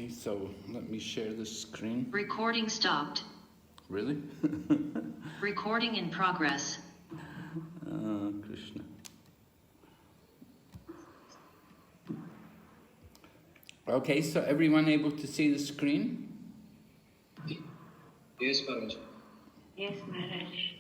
Okay, so let me share the screen. Recording stopped. Really? Recording in progress. Krishna. Okay, so everyone able to see the screen? Yes, Maharaj. Yes, Maharaj.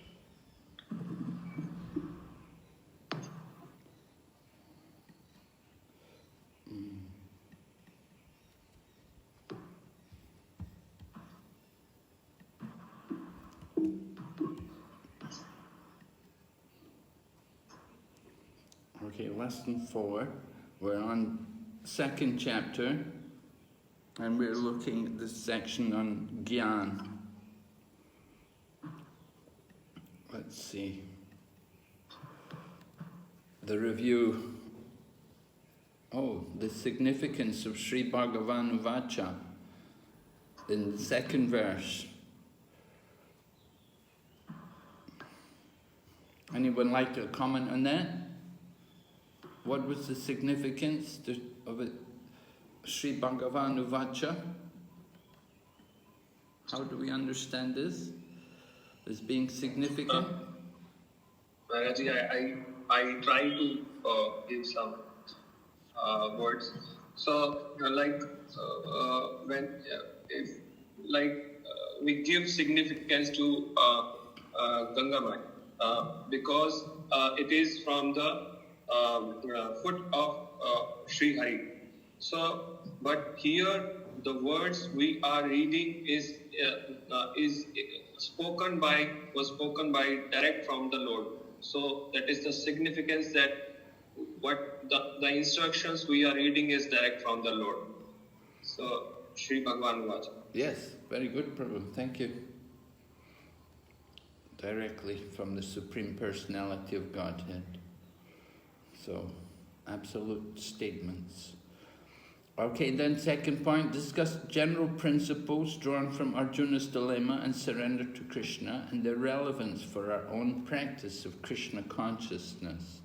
Okay, lesson 4. We're on 2nd chapter, and we're looking at this section on Gyan. Let's see. The review. Oh, the significance of Sri Bhagavan Vacha in the 2nd verse. Anyone like to comment on that? What was the significance of it? Sri Bhagavan Vacha? How do we understand this as being significant? Maharaji, I try to give some words. So, when if we give significance to Ganga Maya because it is from the foot of Sri Hari. So, but here the words we are reading was spoken by direct from the Lord. So that is the significance that what the instructions we are reading is direct from the Lord. So Sri Bhagavan Vacha. Yes, very good, Prabhu. Thank you. Directly from the Supreme Personality of Godhead. So, absolute statements. Okay, then 2nd point, discuss general principles drawn from Arjuna's dilemma and surrender to Krishna and their relevance for our own practice of Krishna consciousness.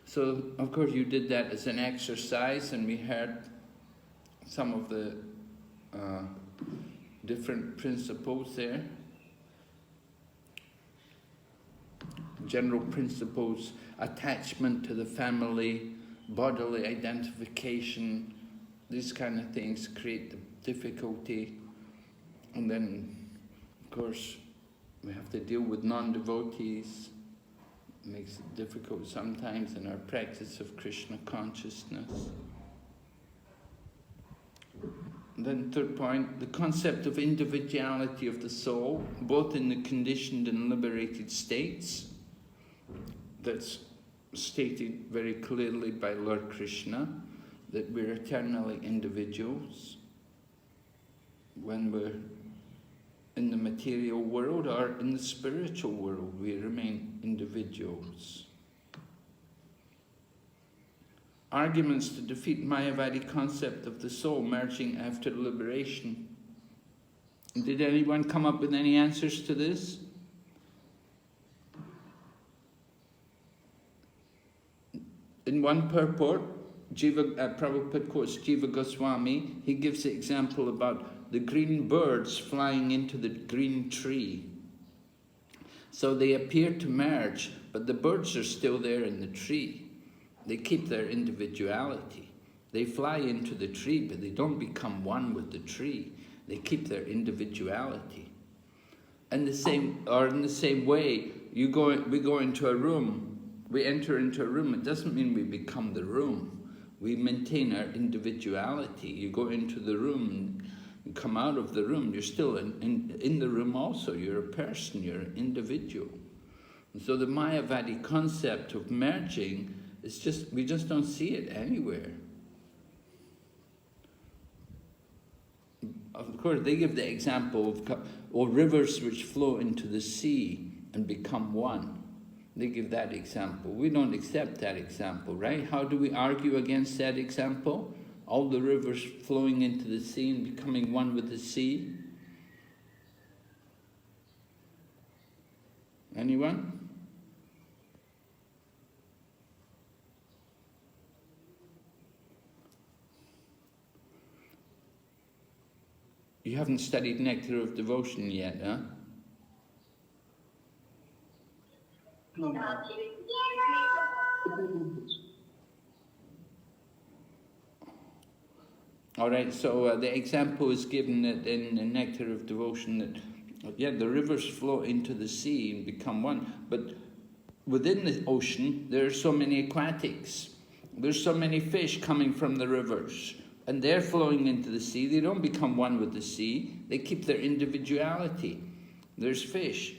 So, of course, you did that as an exercise, and we heard some of the different principles there. General principles, attachment to the family, bodily identification, these kind of things create the difficulty. And then, of course, we have to deal with non-devotees. It makes it difficult sometimes in our practice of Krishna consciousness. And then 3rd point, the concept of individuality of the soul, both in the conditioned and liberated states. That's stated very clearly by Lord Krishna, that we're eternally individuals. When we're in the material world or in the spiritual world, we remain individuals. Arguments to defeat Mayavadi concept of the soul merging after liberation. Did anyone come up with any answers to this? In one purport, Prabhupada quotes Jiva Goswami. He gives the example about the green birds flying into the green tree. So they appear to merge, but the birds are still there in the tree. They keep their individuality. They fly into the tree, but they don't become one with the tree. They keep their individuality. In the same way, we go into a room. We enter into a room, it doesn't mean we become the room. We maintain our individuality. You go into the room and come out of the room, you're still in the room also. You're a person, you're an individual. And so the Mayavadi concept of merging is we just don't see it anywhere. Of course, they give the example of rivers which flow into the sea and become one. They give that example. We don't accept that example, right? How do we argue against that example? All the rivers flowing into the sea and becoming one with the sea? Anyone? You haven't studied Nectar of Devotion yet, huh? No. All right, so the example is given that in the Nectar of Devotion that, yeah, the rivers flow into the sea and become one, but within the ocean, there are so many aquatics. There's so many fish coming from the rivers, and they're flowing into the sea. They don't become one with the sea. They keep their individuality. There's fish,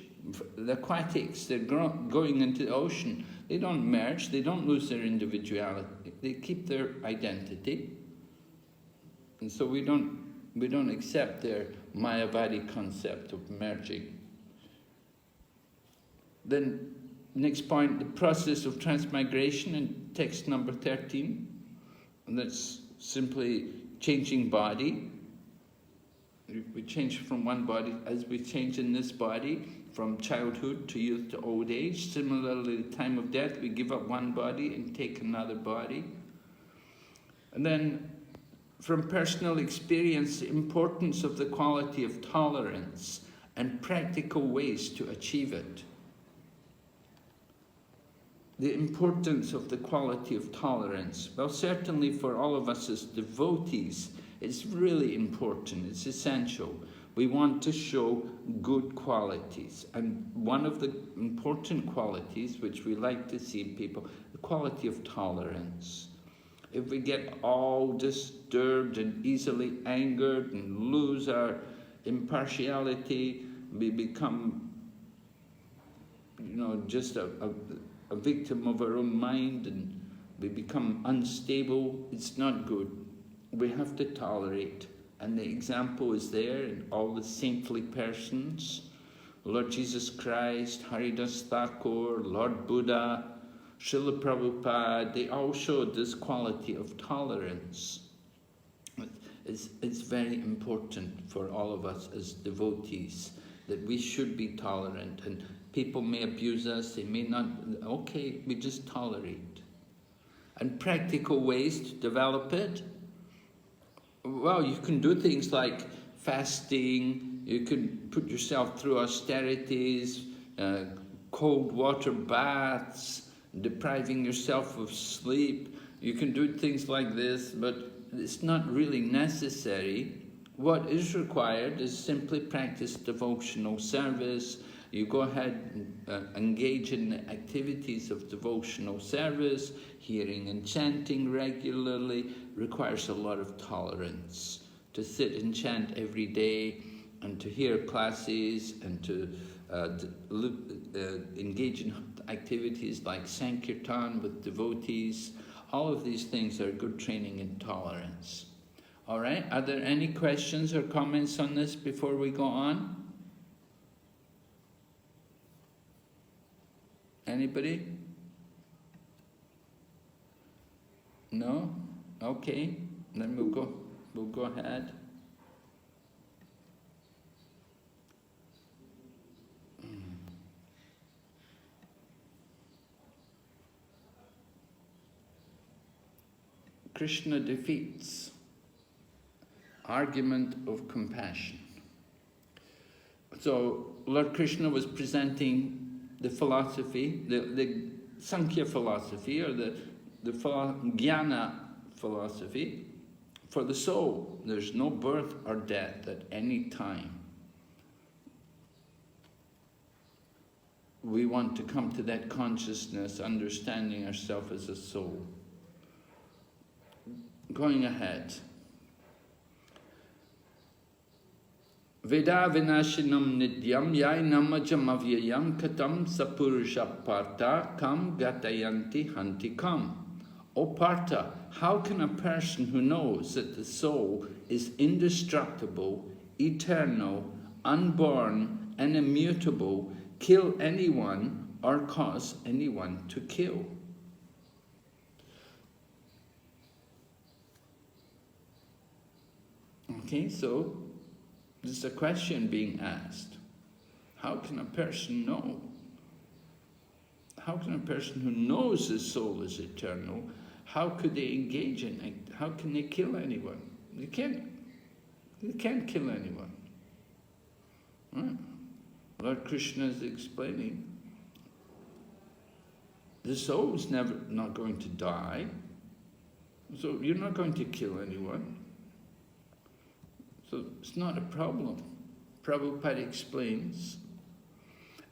the aquatics, they're going into the ocean. They don't merge, they don't lose their individuality. They keep their identity. And so we don't accept their Mayavadi concept of merging. Then, next point, the process of transmigration in text number 13. And that's simply changing body. We change from one body, as we change in this body, from childhood to youth to old age. Similarly, the time of death, we give up one body and take another body. And then, from personal experience, the importance of the quality of tolerance and practical ways to achieve it. The importance of the quality of tolerance. Well, certainly for all of us as devotees, it's really important, it's essential. We want to show good qualities. And one of the important qualities which we like to see in people, the quality of tolerance. If we get all disturbed and easily angered and lose our impartiality, we become, just a victim of our own mind, and we become unstable. It's not good. We have to tolerate. And the example is there in all the saintly persons. Lord Jesus Christ, Haridas Thakur, Lord Buddha, Srila Prabhupada, they all showed this quality of tolerance. It's very important for all of us as devotees that we should be tolerant. And people may abuse us, they may not, okay, we just tolerate. And practical ways to develop it, well, you can do things like fasting, you can put yourself through austerities, cold water baths, depriving yourself of sleep. You can do things like this, but it's not really necessary. What is required is simply practice devotional service. You go ahead and engage in the activities of devotional service. Hearing and chanting regularly requires a lot of tolerance. To sit and chant every day, and to hear classes, and to engage in activities like Sankirtan with devotees, all of these things are good training in tolerance. All right, are there any questions or comments on this before we go on? Anybody? No? Okay, then we'll go ahead. Krishna defeats argument of compassion. So Lord Krishna was presenting the philosophy, the Sankhya philosophy, or the Jnana philosophy for the soul. There's no birth or death at any time. We want to come to that consciousness, understanding ourselves as a soul. Going ahead. Veda vinashinam nidyam yainamajam avyayam katam sapurusha parta kam gatayanti hanti kam. O Partha, how can a person who knows that the soul is indestructible, eternal, unborn, and immutable kill anyone or cause anyone to kill? Okay, so there's a question being asked. How can a person know? How can a person who knows his soul is eternal, how could they engage in it? How can they kill anyone? They can't You can't kill anyone. Right? Lord Krishna is explaining, the soul is not going to die, so you're not going to kill anyone. So it's not a problem. Prabhupada explains,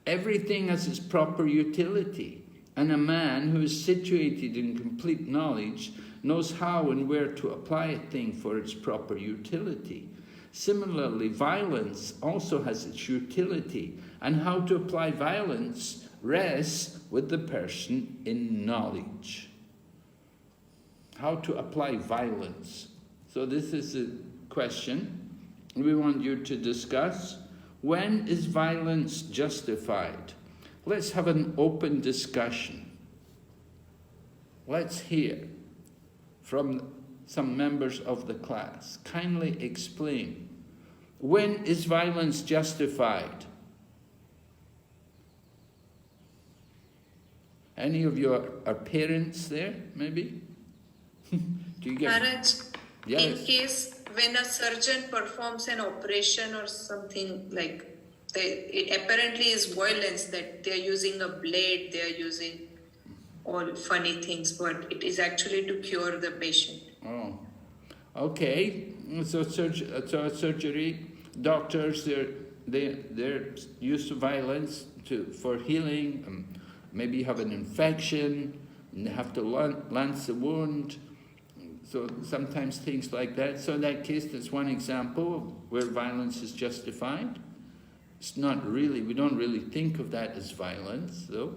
everything has its proper utility, and a man who is situated in complete knowledge knows how and where to apply a thing for its proper utility. Similarly, violence also has its utility, and how to apply violence rests with the person in knowledge. How to apply violence. So this is a question we want you to discuss. When is violence justified? Let's have an open discussion. Let's hear from some members of the class. Kindly explain. When is violence justified? Any of you are parents there, maybe? Do you get Maharaj, yes. in case when a surgeon performs an operation or something like, it apparently is violence, that they are using a blade, they are using all funny things, but it is actually to cure the patient. Oh, okay. So surgery, doctors, they're used to violence for healing. Maybe you have an infection, and they have to lance the wound. So sometimes things like that. So in that case, that's one example where violence is justified. It's not really, we don't really think of that as violence, though.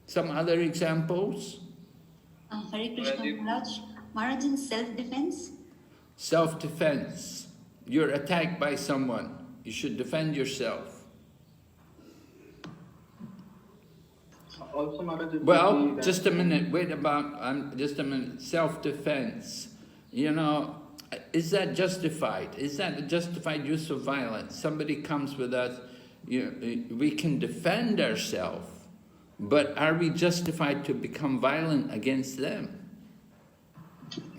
Some other examples? Hare Krishna Maharaj. Maharaj, in self-defense? Self-defense. You're attacked by someone. You should defend yourself. Also, Maharaj, Well, just a minute. Wait about, just a minute. Self-defense. You know, is that justified? Is that a justified use of violence? Somebody comes with us, we can defend ourselves, but are we justified to become violent against them?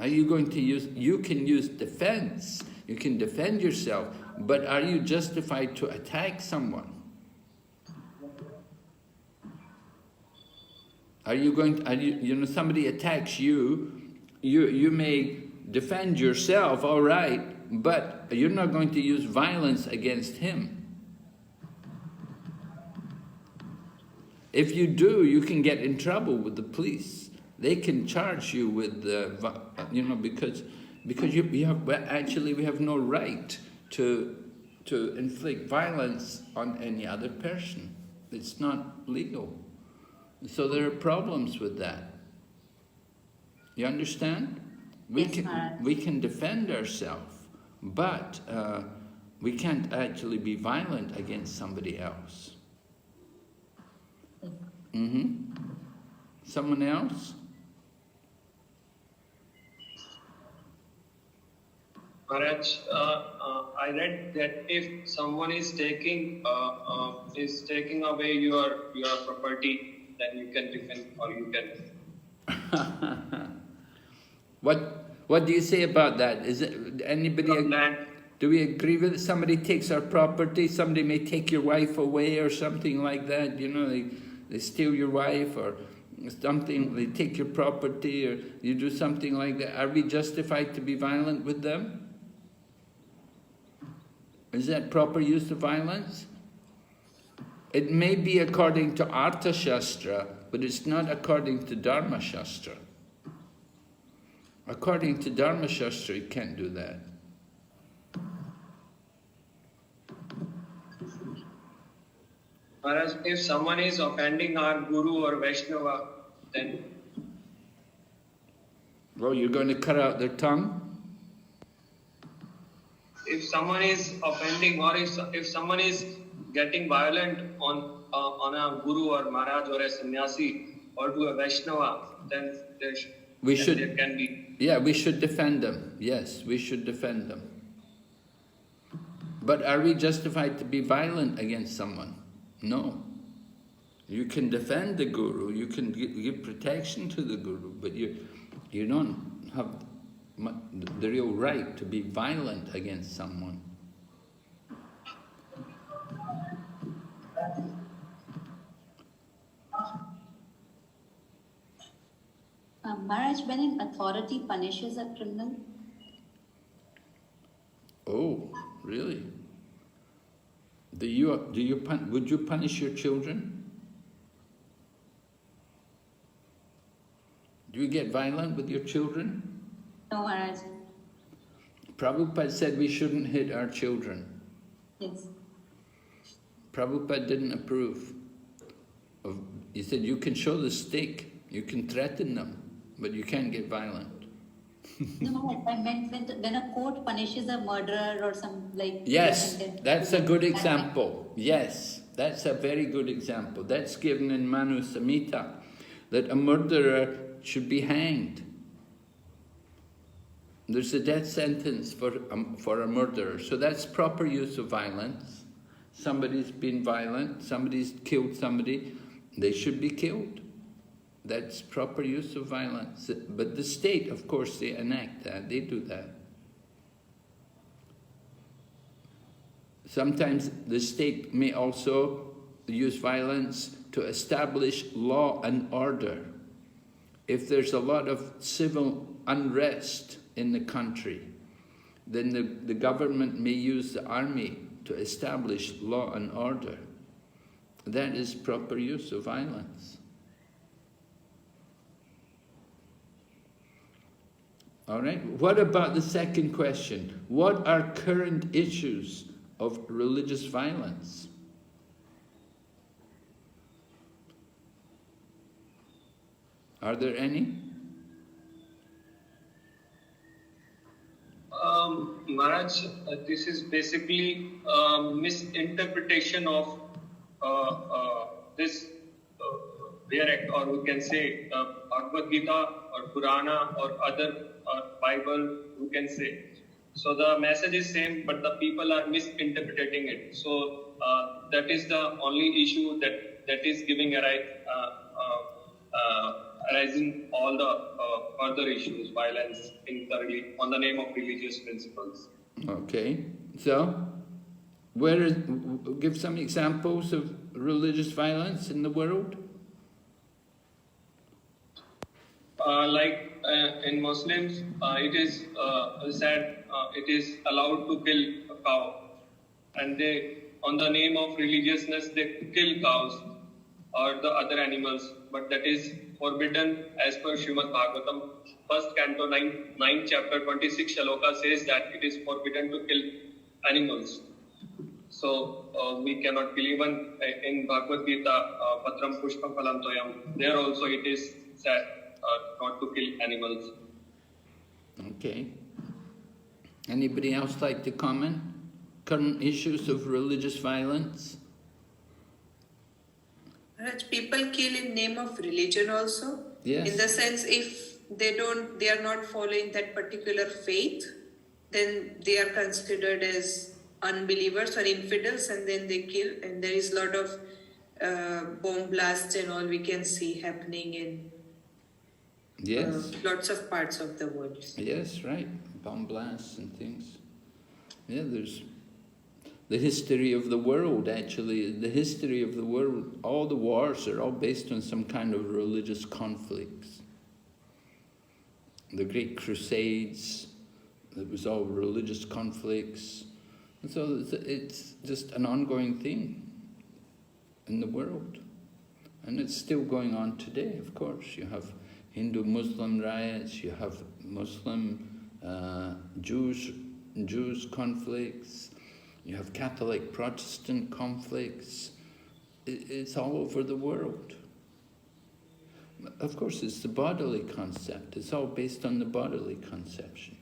Are you going to use, you can use defense, you can defend yourself, but are you justified to attack someone? Are you going to, somebody attacks you, you may defend yourself, all right, but you're not going to use violence against him. If you do, you can get in trouble with the police. They can charge you with, because we have no right to inflict violence on any other person. It's not legal. So there are problems with that. You understand? We can defend ourselves, but we can't actually be violent against somebody else. Someone else? Maharaj, I read that if someone is taking away your property, then you can defend, or you can. What do you say about that? Is it anybody? Do we agree with it? Somebody takes our property. Somebody may take your wife away or something like that. They steal your wife or something. They take your property or you do something like that. Are we justified to be violent with them? Is that proper use of violence? It may be according to Artha Shastra, but it's not according to Dharma Shastra. According to Dharma Shastra, you can't do that. Whereas if someone is offending our Guru or Vaishnava, then... Well, you're going to cut out their tongue? If someone is offending, or if someone is getting violent on a Guru or Maharaj or a Sannyasi or to a Vaishnava, then there can be... Yeah, we should defend them. Yes, we should defend them. But are we justified to be violent against someone? No. You can defend the Guru, you can give protection to the Guru, but you don't have the real right to be violent against someone. Maharaj, when an authority punishes a criminal, Oh, really? Would you punish your children? Do you get violent with your children? no, Maharaj. Prabhupada said we shouldn't hit our children. Yes. Prabhupada didn't approve of. He said you can show the stick, you can threaten them, but you can't get violent. No, Maharaj, I meant when a court punishes a murderer or some like... Yes, that's a good example. Yes, that's a very good example. That's given in Manu Samhita, that a murderer should be hanged. There's a death sentence for a murderer, so that's proper use of violence. Somebody's been violent, somebody's killed somebody, they should be killed. That's proper use of violence. But the state, of course, they enact that, they do that. Sometimes the state may also use violence to establish law and order. If there's a lot of civil unrest in the country, then the government may use the army to establish law and order. That is proper use of violence. All right, what about the second question? What are current issues of religious violence? Are there any? Maharaj, this is basically misinterpretation of this Vedic, or we can say Bhagavad Gita or Purana or other Bible, you can say. So the message is same, but the people are misinterpreting it. So that is the only issue that is giving arising all the further issues, violence on the name of religious principles. Okay, so give some examples of religious violence in the world. In Muslims, it is said it is allowed to kill a cow, and they, on the name of religiousness, they kill cows or the other animals, but that is forbidden as per Srimad Bhagavatam, 1st Canto, 9th chapter, 26 shloka says that it is forbidden to kill animals. So we cannot kill. Even in Bhagavad Gita, Patram Pushpam Phalam Toyam, there also it is said not to kill animals. Okay. Anybody else like to comment? Current issues of religious violence? People kill in name of religion also. Yes. In the sense, if they are not following that particular faith, then they are considered as unbelievers or infidels, and then they kill. And there is a lot of bomb blasts and all we can see happening in lots of parts of the world. Yes, right. Bomb blasts and things. Yeah, there's the history of the world, actually. The history of the world, all the wars are all based on some kind of religious conflicts. The Great Crusades, it was all religious conflicts. And so it's just an ongoing thing in the world. And it's still going on today, of course. You have Hindu-Muslim riots, you have Muslim, Jews conflicts, you have Catholic Protestant conflicts. It's all over the world. Of course, it's the bodily concept. It's all based on the bodily conception.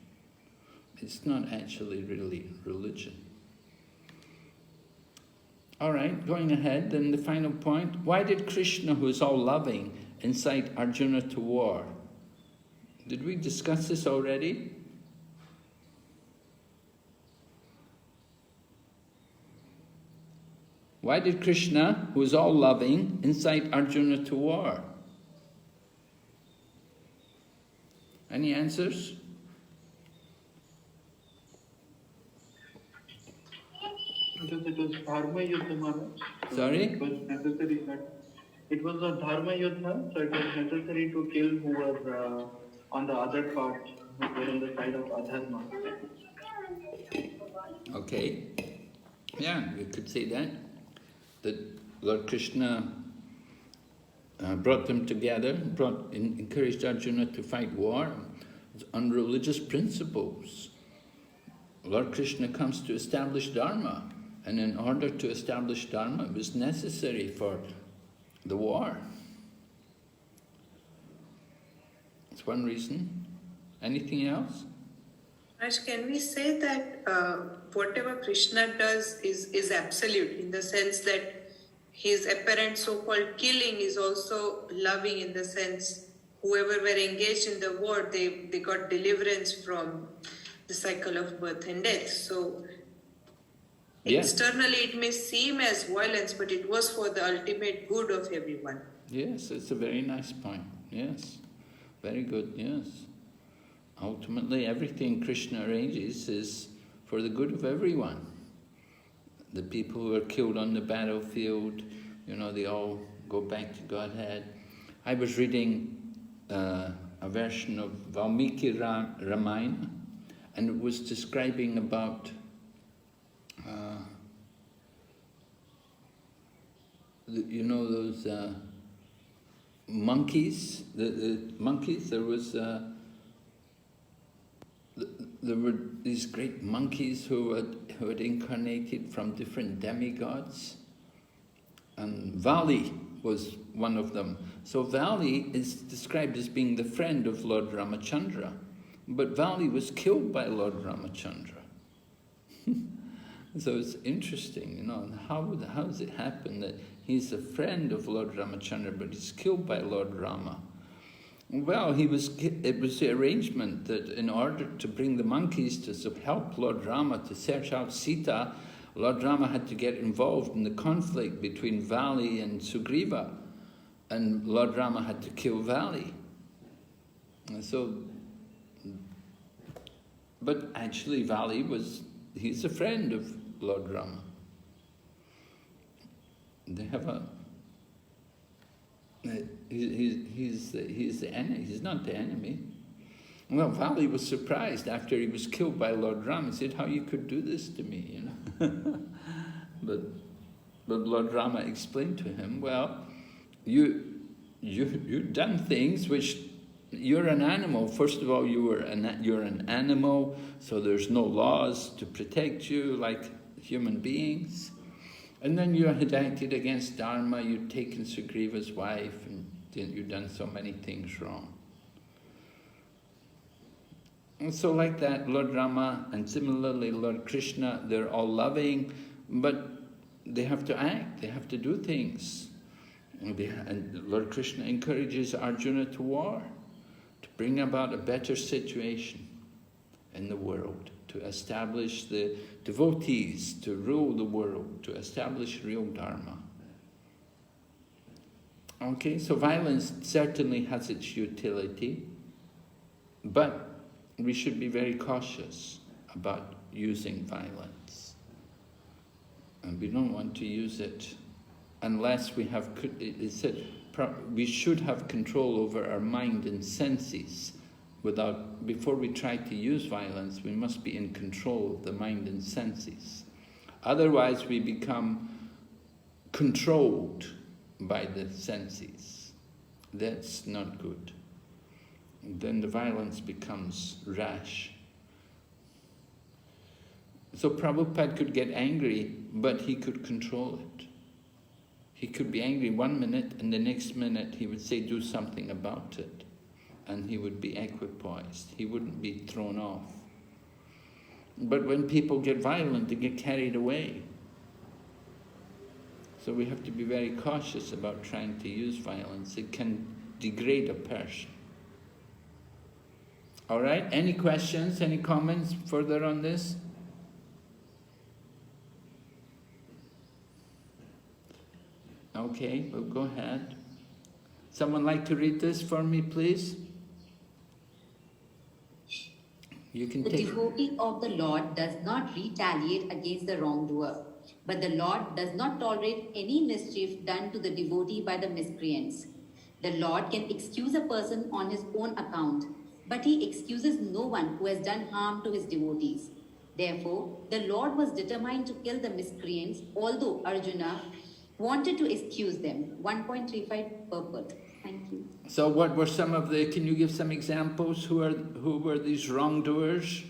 It's not actually really religion. All right, going ahead, then the final point. Why did Krishna, who is all loving, incite Arjuna to war? Did we discuss this already? Why did Krishna, who is all loving, incite Arjuna to war? Any answers? because it was Dharma Yuddha, Maharaj. So Sorry? it was necessary that it was a Dharma Yuddha, so it was necessary to kill who were on the other part, who were on the side of Adharma. Okay. Yeah, we could say that. That Lord Krishna brought them together, encouraged Arjuna to fight war on religious principles. Lord Krishna comes to establish Dharma, and in order to establish Dharma, it was necessary for the war. That's one reason. Anything else? Raj, can we say that whatever Krishna does is absolute, in the sense that his apparent so-called killing is also loving, in the sense whoever were engaged in the war, they got deliverance from the cycle of birth and death. So Yes. externally it may seem as violence, but it was for the ultimate good of everyone. Yes, it's a very nice point. Yes, very good, yes. Ultimately, everything Krishna arranges is for the good of everyone. The people who are killed on the battlefield, they all go back to Godhead. I was reading a version of Valmiki Ramayana, and it was describing about those monkeys. The monkeys. There were these great monkeys who had incarnated from different demigods, and Vali was one of them. So Vali is described as being the friend of Lord Ramachandra, but Vali was killed by Lord Ramachandra. So it's interesting, how does it happen that he's a friend of Lord Ramachandra, but he's killed by Lord Rama? Well, it was the arrangement that in order to bring the monkeys to help Lord Rama to search out Sita, Lord Rama had to get involved in the conflict between Vali and Sugriva, and Lord Rama had to kill Vali. And so, but actually Vali he's a friend of Lord Rama. They have he's the enemy. He's not the enemy. Well, Vali was surprised after he was killed by Lord Rama. He said, "How you could do this to me?" But Lord Rama explained to him, "Well, you've done things which you're an animal. First of all, you're an animal, so there's no laws to protect you like human beings." And then you had acted against Dharma, you'd taken Sugriva's wife, and you'd done so many things wrong. And so like that, Lord Rama, and similarly Lord Krishna, they're all loving, but they have to act, they have to do things. And Lord Krishna encourages Arjuna to war, to bring about a better situation in the world, to establish the devotees, to rule the world, to establish real Dharma. Okay, so violence certainly has its utility, but we should be very cautious about using violence. And we don't want to use it unless we have, it said, we should have control over our mind and senses. Before we try to use violence, we must be in control of the mind and senses. Otherwise, we become controlled by the senses. That's not good. Then the violence becomes rash. So Prabhupada could get angry, but he could control it. He could be angry 1 minute, and the next minute he would say, do something about it. And he would be equipoised. He wouldn't be thrown off. But when people get violent, they get carried away. So we have to be very cautious about trying to use violence. It can degrade a person. All right, any questions, any comments further on this? Okay, well, go ahead. Someone like to read this for me, please? You can The take... devotee of the Lord does not retaliate against the wrongdoer. But the Lord does not tolerate any mischief done to the devotee by the miscreants. The Lord can excuse a person on his own account, but he excuses no one who has done harm to his devotees. Therefore, the Lord was determined to kill the miscreants, although Arjuna wanted to excuse them. 1.35 purport. Thank you. So what were some of the, can you give some examples? Who were these wrongdoers?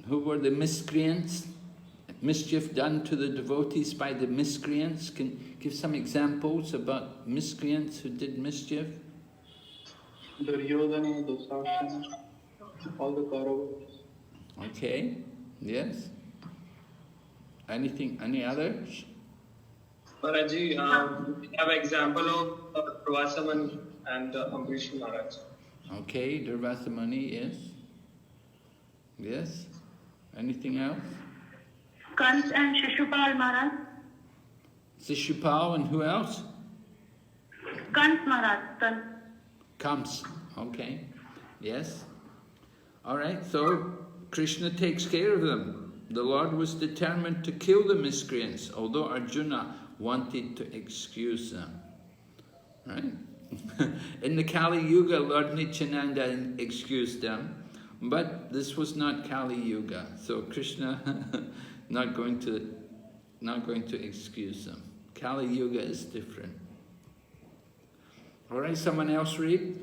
Who were the miscreants? Mischief done to the devotees by the miscreants? Can give some examples about miscreants who did mischief? Duryodhana, Dusashana, all the Kauravas. Okay, yes. Anything, any others? Maharaji, we have example of Durvasamani and Ambrish Maharaj. Okay, Durvasamani, yes. Yes. Anything else? Kans and Shishupal Maharaj. Sishupal and who else? Kans Maharaj. Kans. Comes. Okay. Yes. All right. So Krishna takes care of them. The Lord was determined to kill the miscreants, although Arjuna wanted to excuse them. Right? In the Kali Yuga, Lord Nityananda excused them, but this was not Kali Yuga. So Krishna not going to excuse them. Kali Yuga is different. All right, someone else read?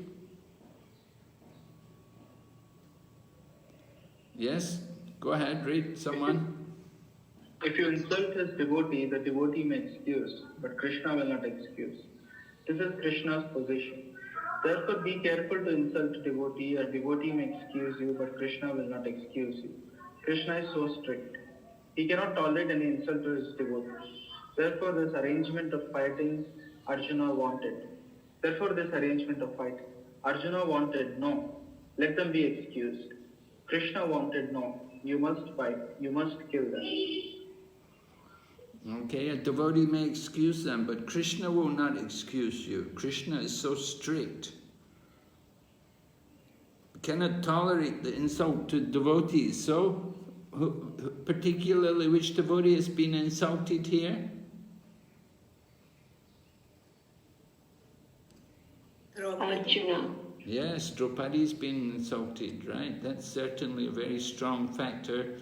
Yes? Go ahead, read, someone. If you insult his devotee, the devotee may excuse, but Krishna will not excuse. This is Krishna's position. Therefore, be careful to insult a devotee. A devotee may excuse you, but Krishna will not excuse you. Krishna is so strict. He cannot tolerate any insult to his devotee. Therefore, this arrangement of fighting Arjuna wanted. Arjuna wanted, no, let them be excused. Krishna wanted, no, you must fight, you must kill them. Okay, a devotee may excuse them, but Krishna will not excuse you. Krishna is so strict. Cannot tolerate the insult to devotees. So, particularly which devotee has been insulted here? Arjuna. Yes, Draupadi has been insulted, right? That's certainly a very strong factor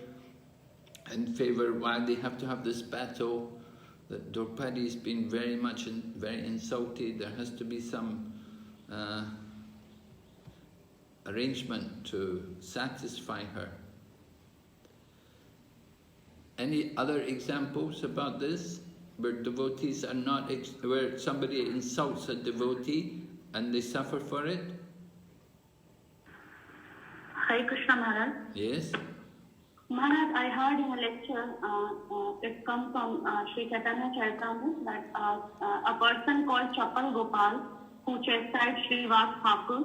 in favour why they have to have this battle. That Draupadi has been very insulted. There has to be some arrangement to satisfy her. Any other examples about this? Where devotees are not, where somebody insults a devotee and they suffer for it? Hare Krishna Maharaj. Yes? Maharaj, I heard in a lecture, it comes from Sri Chaitanya Charitamrita, that a person called Chapal Gopal, who chastised Sri Vas Thakur,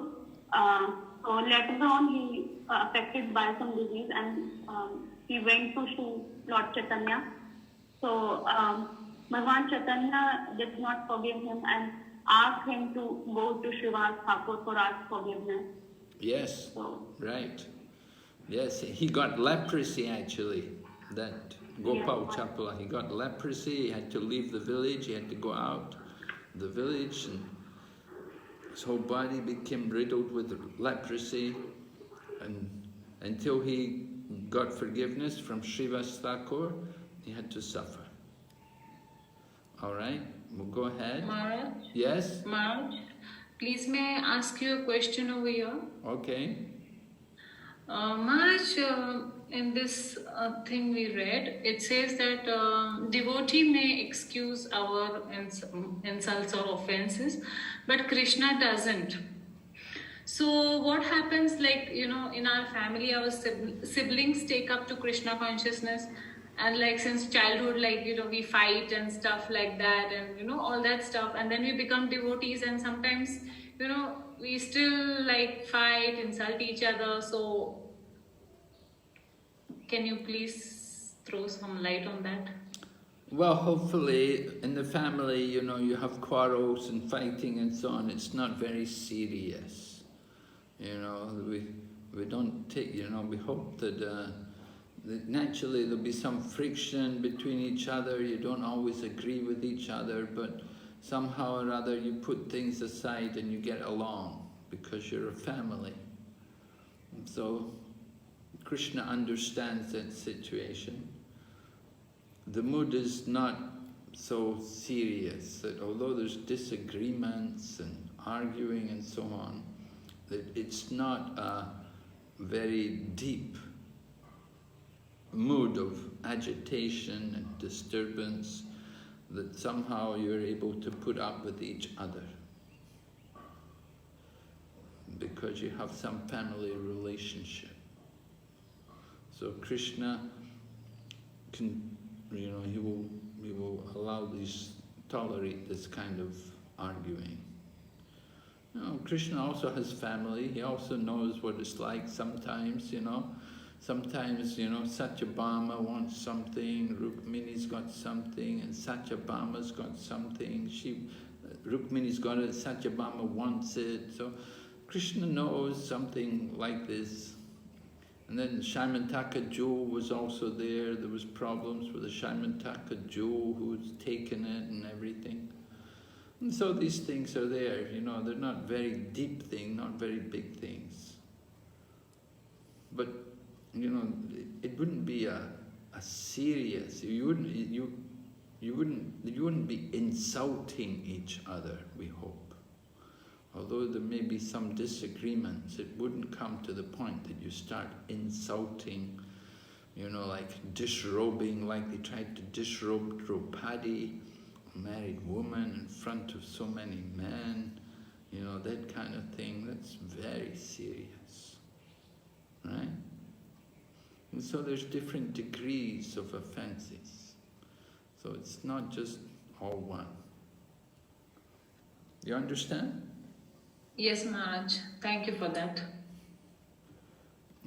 so later on he affected by some disease and he went to Sri Lord Chaitanya. So Bhagavan Chaitanya did not forgive him and asked him to go to Sri Vas Thakur for ask forgiveness. Yes, So, right. Yes, he got leprosy actually, that Gopal Chapala. He got leprosy, he had to leave the village, he had to go out the village, and his whole body became riddled with leprosy, and until he got forgiveness from Srivas Thakur, he had to suffer. All right, we'll go ahead. Maharaj? Yes? Maharaj, please may I ask you a question over here? Okay. Maharaj, in this thing we read, it says that devotee may excuse our insults or offenses, but Krishna doesn't. So what happens, like, in our family, our siblings take up to Krishna consciousness, and like since childhood, like, we fight and stuff like that, and all that stuff, and then we become devotees, and sometimes, we still like fight, insult each other. So can you please throw some light on that? Well, hopefully in the family, you have quarrels and fighting and so on. It's not very serious. we don't take, we hope that naturally there'll be some friction between each other. You don't always agree with each other, but somehow or other you put things aside and you get along because you're a family. And so Krishna understands that situation. The mood is not so serious, that although there's disagreements and arguing and so on, that it's not a very deep mood of agitation and disturbance, that somehow you're able to put up with each other because you have some family relationship. So Krishna can, he will tolerate this kind of arguing. Krishna also has family. He also knows what it's like sometimes, Sometimes, Satyabhama wants something, Rukmini's got something, and Satyabhama's got something. Rukmini's got it, Satyabhama wants it. So Krishna knows something like this. And then Shaimantaka jewel was also there. There was problems with the Shaimantaka jewel, who's taken it and everything. And so these things are there, they're not very deep things, not very big things. But it wouldn't be a serious. You wouldn't be insulting each other, we hope. Although there may be some disagreements, it wouldn't come to the point that you start insulting, like disrobing, like they tried to disrobe Draupadi, a married woman, in front of so many men, that kind of thing. That's very serious, right? And so there's different degrees of offenses. So it's not just all one. You understand? Yes, Maharaj. Thank you for that.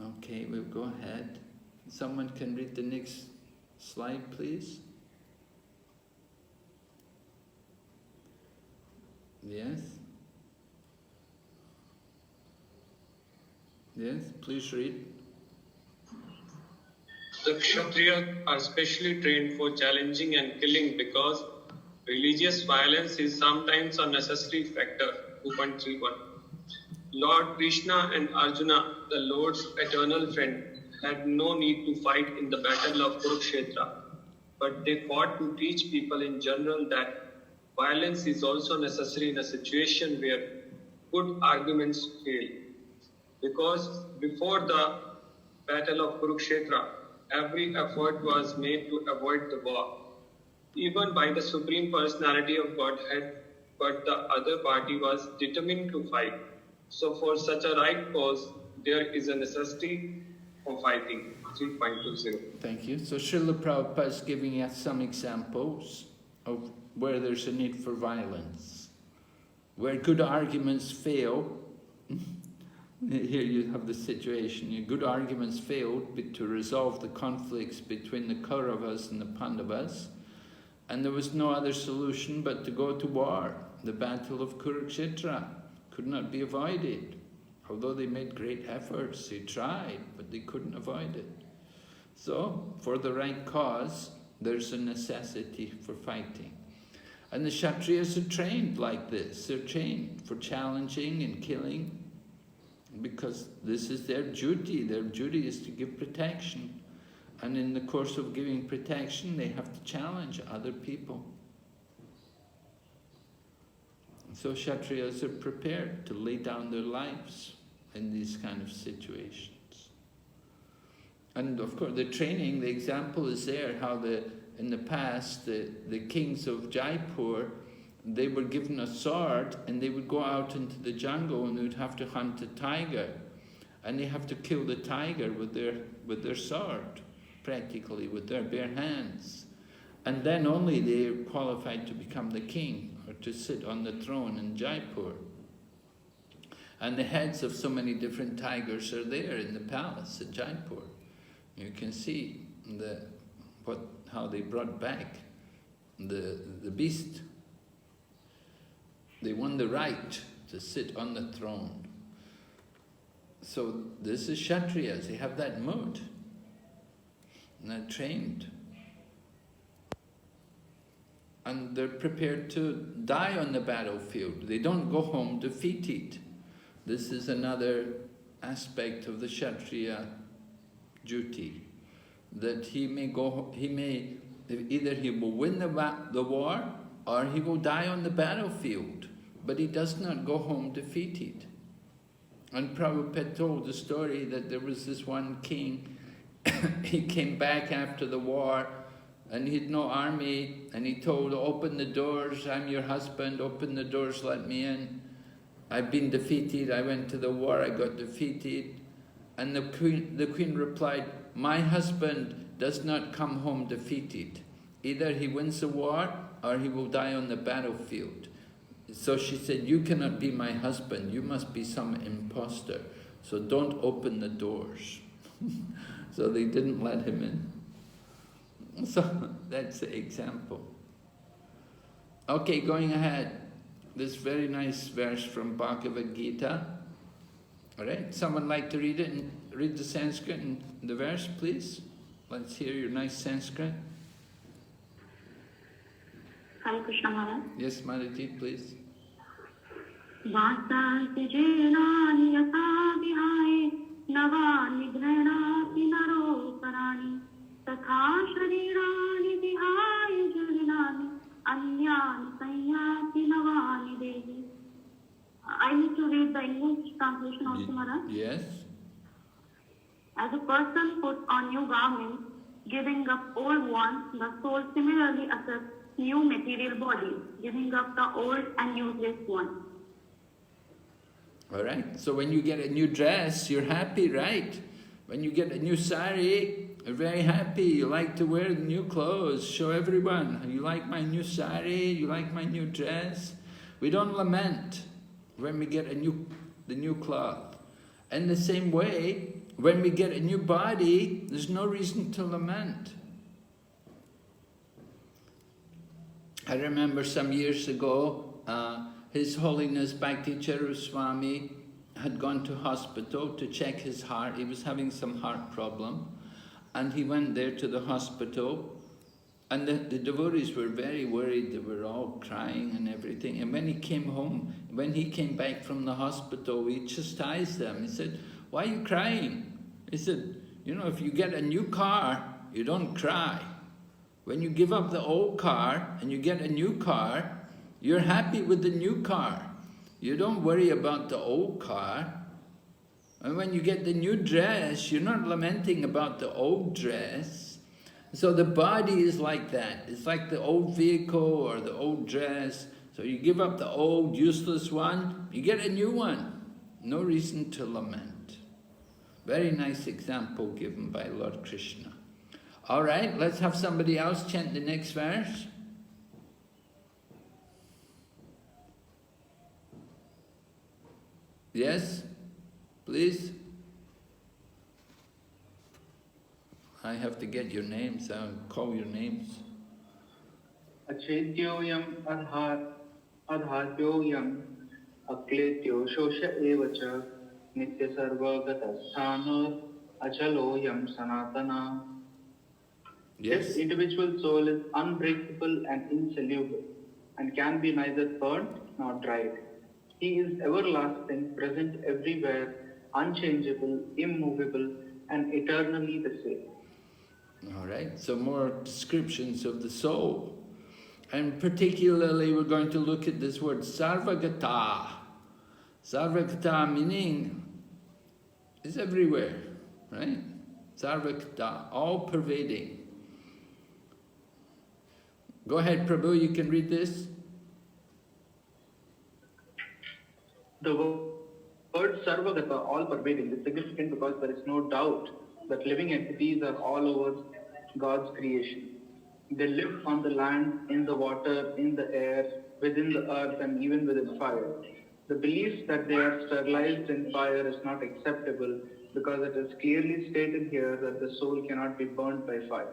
Okay, we'll go ahead. Someone can read the next slide, please. Yes? Yes, please read. The Kshatriyas are specially trained for challenging and killing because religious violence is sometimes a necessary factor. 2.31. Lord Krishna and Arjuna, the Lord's eternal friend, had no need to fight in the battle of Kurukshetra, but they fought to teach people in general that violence is also necessary in a situation where good arguments fail. Because before the battle of Kurukshetra, every effort was made to avoid the war, even by the Supreme Personality of Godhead, but the other party was determined to fight. So for such a right cause, there is a necessity for fighting. 3.20. Thank you. So Srila Prabhupada is giving us some examples of where there's a need for violence. Where good arguments fail, here you have the situation. Your good arguments failed to resolve the conflicts between the Kauravas and the Pandavas, and there was no other solution but to go to war. The battle of Kurukshetra could not be avoided. Although they made great efforts, they tried, but they couldn't avoid it. So, for the right cause, there's a necessity for fighting. And the Kshatriyas are trained like this. They're trained for challenging and killing, because this is their duty. Their duty is to give protection. And in the course of giving protection, they have to challenge other people. So Kshatriyas are prepared to lay down their lives in these kind of situations. And of course, the training, the example is there, how in the past, the kings of Jaipur, they were given a sword and they would go out into the jungle and they would have to hunt a tiger. And they have to kill the tiger with their sword, practically, with their bare hands. And then only they are qualified to become the king or to sit on the throne in Jaipur. And the heads of so many different tigers are there in the palace at Jaipur. You can see how they brought back the beast. They won the right to sit on the throne. So this is Kshatriyas, they have that mood, and they're trained. And they're prepared to die on the battlefield. They don't go home defeated. This is another aspect of the Kshatriya duty, that either he will win the war or he will die on the battlefield, but he does not go home defeated. And Prabhupada told the story that there was this one king, he came back after the war and he had no army, and he told, open the doors, I'm your husband, open the doors, let me in. I've been defeated, I went to the war, I got defeated. And the queen replied, my husband does not come home defeated. Either he wins the war or he will die on the battlefield. So she said, you cannot be my husband, you must be some imposter. So don't open the doors. So they didn't let him in. So that's the example. Okay, going ahead. This very nice verse from Bhagavad Gita. All right, someone like to read it and read the Sanskrit and the verse, please? Let's hear your nice Sanskrit. Hare Krishna Maharaj. Yes, Mataji, please. Vasati jenani yata vihaye navani dhrena naro parani tatha sharirani vihaye jalinani anyani sanyati navani devi. I need to read the English translation also, Maharaj. Yes. As a person puts on new garments, giving up old ones, the soul similarly accepts new material bodies, giving up the old and useless ones. All right, so when you get a new dress, you're happy, right? When you get a new sari, you're very happy. You like to wear new clothes, show everyone, you like my new sari, you like my new dress. We don't lament when we get the new cloth. In the same way, when we get a new body, there's no reason to lament. I remember some years ago, His Holiness Bhakti Swami had gone to hospital to check his heart. He was having some heart problem, and he went there to the hospital, and the devotees were very worried. They were all crying and everything. And when he came home, when he came back from the hospital, he chastised them. He said, why are you crying? He said, you know, if you get a new car, you don't cry. When you give up the old car and you get a new car, you're happy with the new car. You don't worry about the old car. And when you get the new dress, you're not lamenting about the old dress. So the body is like that. It's like the old vehicle or the old dress. So you give up the old, useless one, you get a new one. No reason to lament. Very nice example given by Lord Krishna. All right, let's have somebody else chant the next verse. Yes, please. I have to get your names. I'll call your names. Achedyoyam adhatyoyam akletyo shosha evacha nitya sarva gatasthano achaloyam sanatana. Yes. This individual soul is unbreakable and insoluble, and can be neither burnt nor dried. He is everlasting, present everywhere, unchangeable, immovable, and eternally the same. All right, so more descriptions of the soul. And particularly we're going to look at this word sarvagata. Sarvagata meaning is everywhere, right? Sarvagata, all pervading. Go ahead, Prabhu, you can read this. The word sarvagata, all pervading, is significant because there is no doubt that living entities are all over God's creation. They live on the land, in the water, in the air, within the earth, and even within fire. The belief that they are sterilized in fire is not acceptable because it is clearly stated here that the soul cannot be burnt by fire.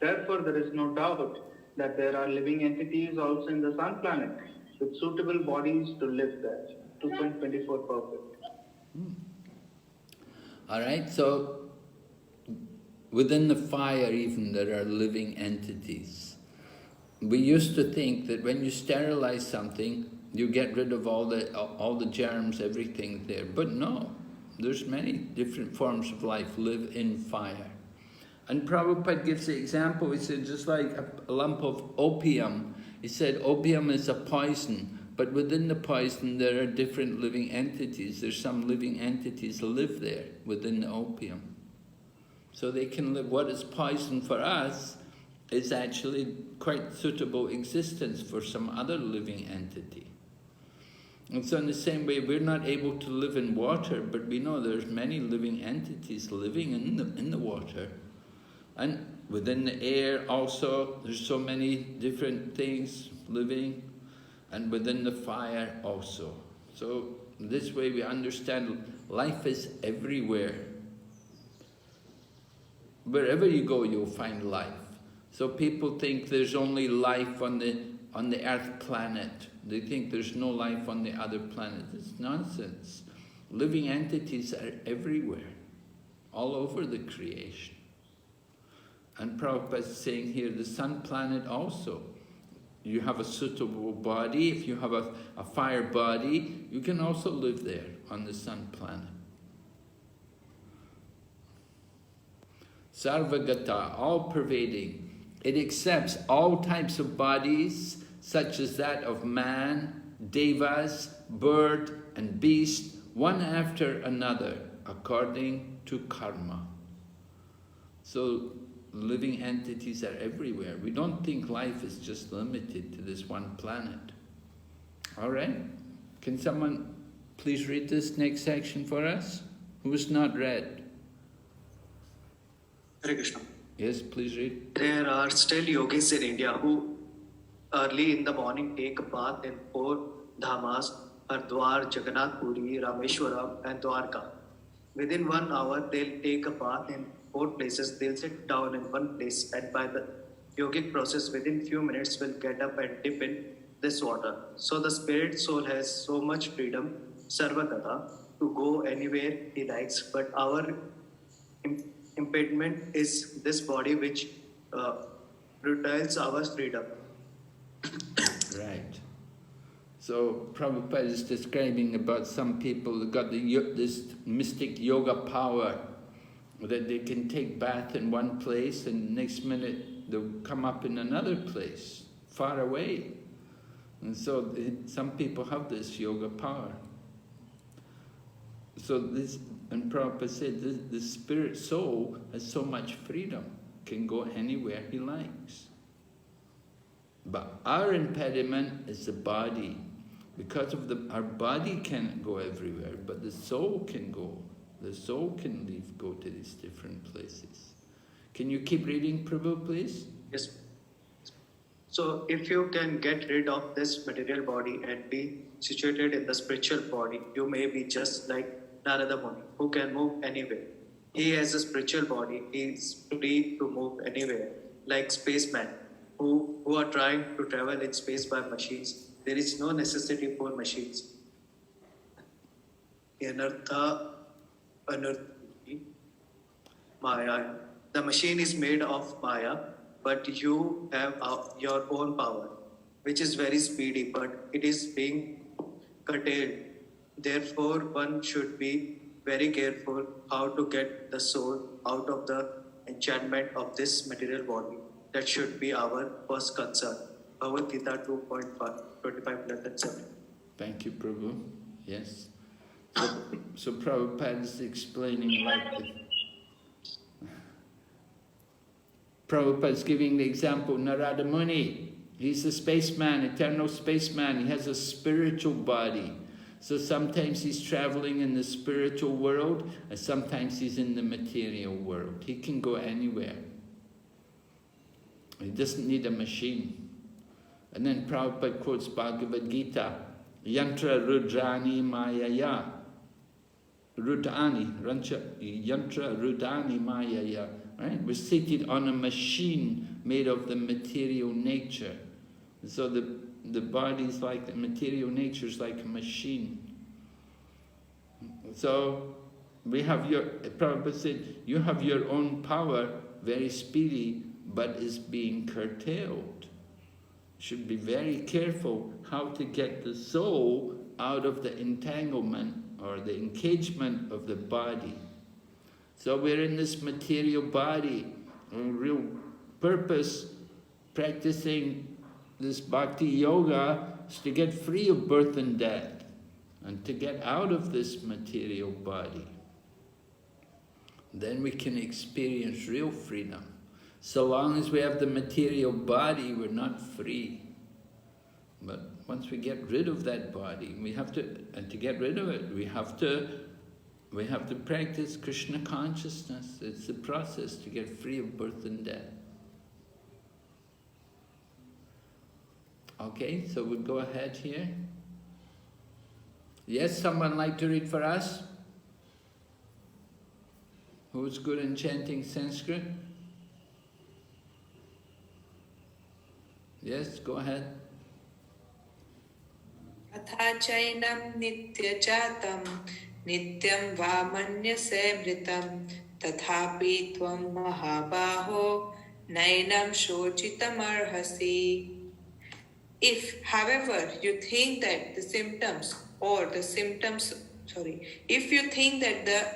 Therefore, there is no doubt that there are living entities also in the sun planet with suitable bodies to live there. 2.24 perfect. All right, so within the fire even there are living entities. We used to think that when you sterilize something, you get rid of all the germs, everything there. But no, there's many different forms of life live in fire. And Prabhupada gives the example, he said, just like a lump of opium, he said opium is a poison, but within the poison there are different living entities. There's some living entities live there within the opium. So they can live. What is poison for us is actually quite suitable existence for some other living entity. And so in the same way, we're not able to live in water, but we know there's many living entities living in the water. And within the air also, there's so many different things living, and within the fire also. So this way we understand life is everywhere. Wherever you go, you'll find life. So people think there's only life on the Earth planet. They think there's no life on the other planets. It's nonsense. Living entities are everywhere, all over the creation. And Prabhupada is saying here, the sun planet also. You have a suitable body. If you have a fire body, you can also live there on the sun planet. Sarvagata, all-pervading. It accepts all types of bodies, such as that of man, devas, bird, and beast, one after another, according to karma. So, living entities are everywhere. We don't think life is just limited to this one planet. All right? Can someone please read this next section for us? Who has not read? Hare Krishna. Yes, please read. There are still yogis in India who early in the morning take a bath in 4 dhamas, Hardwar, Jagannath Puri, Rameshwaram and Dwarka. Within 1 hour, they'll take a bath in 4 places. They'll sit down in one place, and by the yogic process, within few minutes, will get up and dip in this water. So the spirit soul has so much freedom, sarvagata, to go anywhere he likes. But our impediment is this body which curtails our freedom. Right. So Prabhupada is describing about some people that got this mystic yoga power, that they can take bath in one place and next minute they'll come up in another place, far away. And so some people have this yoga power. So this, and Prabhupada said, the spirit soul has so much freedom, can go anywhere he likes. But our impediment is the body. Because of our body can't go everywhere, but the soul can go. The soul can go to these different places. Can you keep reading, Prabhu, please? Yes. So if you can get rid of this material body and be situated in the spiritual body, you may be just like Narada Muni, who can move anywhere. He has a spiritual body. He is free to move anywhere, like spacemen who are trying to travel in space by machines. There is no necessity for machines. Anartha, anarthi, Maya. The machine is made of Maya, but you have your own power, which is very speedy, but it is being curtailed. Therefore, one should be very careful how to get the soul out of the enchantment of this material body. That should be our first concern. Bhagavad Gita 2.5, 25-7. Thank you, Prabhu. Yes. So Prabhupada is explaining like this. Prabhupada is giving the example, Narada Muni. He's a spaceman, eternal spaceman. He has a spiritual body. So sometimes he's traveling in the spiritual world, and sometimes he's in the material world. He can go anywhere. He doesn't need a machine. And then Prabhupada quotes Bhagavad Gita, Yantra Rudrani Mayaya. Yantra Rudani Mayaya. Right? We're seated on a machine made of the material nature. So the body's like, the material nature is like a machine. So Prabhupada said, you have your own power, very speedy, but is being curtailed. Should be very careful how to get the soul out of the entanglement or the engagement of the body. So we're in this material body, and real purpose practicing this bhakti yoga is to get free of birth and death and to get out of this material body. Then we can experience real freedom. So long as we have the material body, we're not free. But once we get rid of that body, and to get rid of it, we have to practice Krishna consciousness. It's the process to get free of birth and death. Okay, so we'll go ahead here. Yes, someone like to read for us? Who's good in chanting Sanskrit? Yes, go ahead. Atha chainam nityajatam nityam va manyase mritam tathapi tvam mahabaho nainam shochitam arhasi. If, however, you think that if you think that the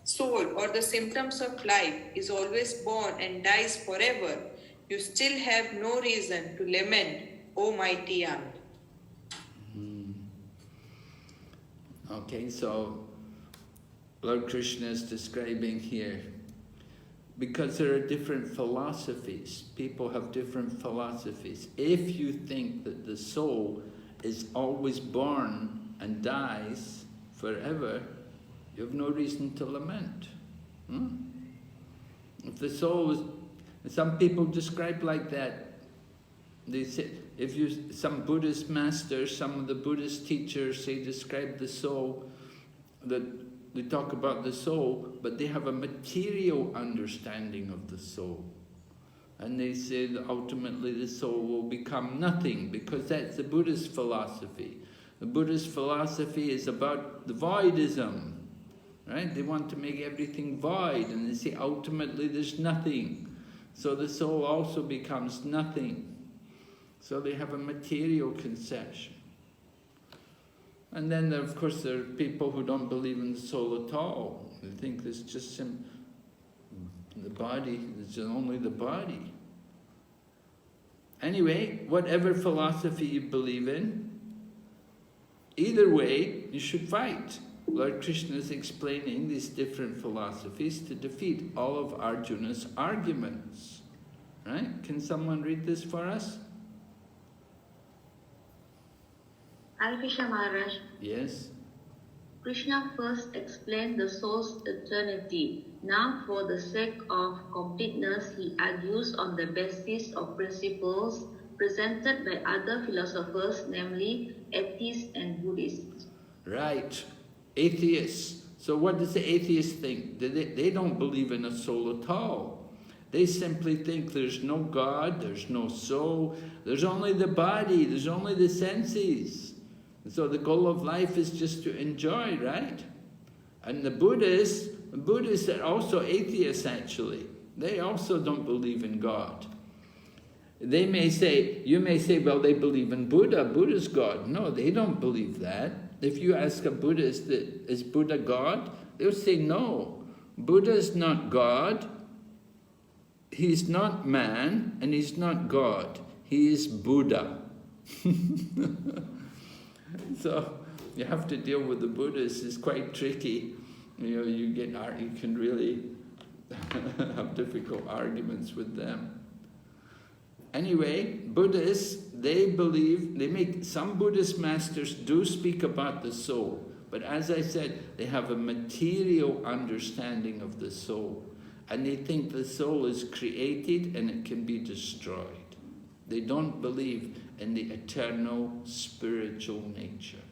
soul or the symptoms of life is always born and dies forever, you still have no reason to lament, O mighty aunt. Okay, so Lord Krishna is describing here, because there are different philosophies, people have different philosophies. If you think that the soul is always born and dies forever, you have no reason to lament. If the soul is, some people describe like that. They say, some Buddhist masters, some of the Buddhist teachers, they describe the soul, that they talk about the soul, but they have a material understanding of the soul. And they say that ultimately the soul will become nothing, because that's the Buddhist philosophy. The Buddhist philosophy is about the voidism, right? They want to make everything void, and they say ultimately there's nothing. So the soul also becomes nothing. So they have a material conception. And then, of course, there are people who don't believe in the soul at all. They think there's just the body, there's only the body. Anyway, whatever philosophy you believe in, either way, you should fight. Lord Krishna is explaining these different philosophies to defeat all of Arjuna's arguments. Right? Can someone read this for us? Hare Krishna Maharaj. Yes. Krishna first explained the soul's eternity. Now, for the sake of completeness, he argues on the basis of principles presented by other philosophers, namely atheists and Buddhists. Right. Atheists. So what does the atheist think? They don't believe in a soul at all. They simply think there's no God, there's no soul, there's only the body, there's only the senses. So the goal of life is just to enjoy, right? And the Buddhists are also atheists actually. They also don't believe in God. You may say, well, they believe in Buddha, Buddha's God. No, they don't believe that. If you ask a Buddhist, is Buddha God? They'll say, no, Buddha is not God, he's not man, and he's not God. He is Buddha. So you have to deal with the Buddhists. It's quite tricky. You can really have difficult arguments with them. Anyway, Buddhists, some Buddhist masters do speak about the soul, but as I said, they have a material understanding of the soul, and they think the soul is created and it can be destroyed. They don't believe in the eternal spiritual nature.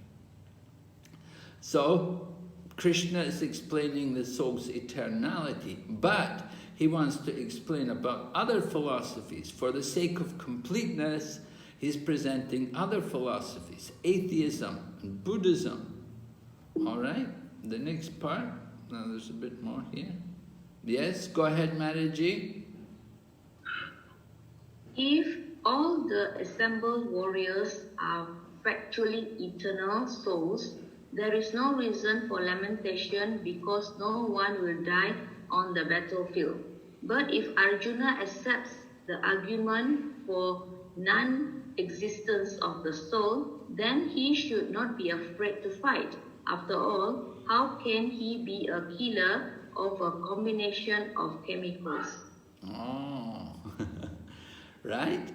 So, Krishna is explaining the soul's eternality, but he wants to explain about other philosophies. For the sake of completeness, he's presenting other philosophies, atheism and Buddhism. All right? the next part. Now there's a bit more here. Yes, go ahead, Mataji. If all the assembled warriors are factually eternal souls, there is no reason for lamentation because no one will die on the battlefield. But if Arjuna accepts the argument for non-existence of the soul, then he should not be afraid to fight. After all, how can he be a killer of a combination of chemicals? Oh, right?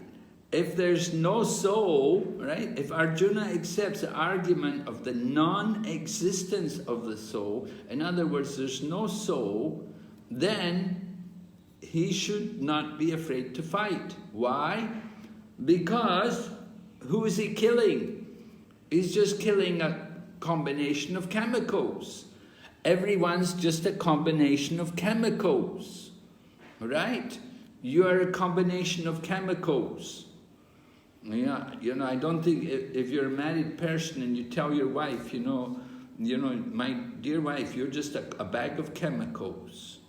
If there's no soul, right? If Arjuna accepts the argument of the non-existence of the soul, in other words, there's no soul, then he should not be afraid to fight. Why? Because who is he killing? He's just killing a combination of chemicals. Everyone's just a combination of chemicals, right? You are a combination of chemicals. Yeah, I don't think if you're a married person and you tell your wife, my dear wife, you're just a bag of chemicals.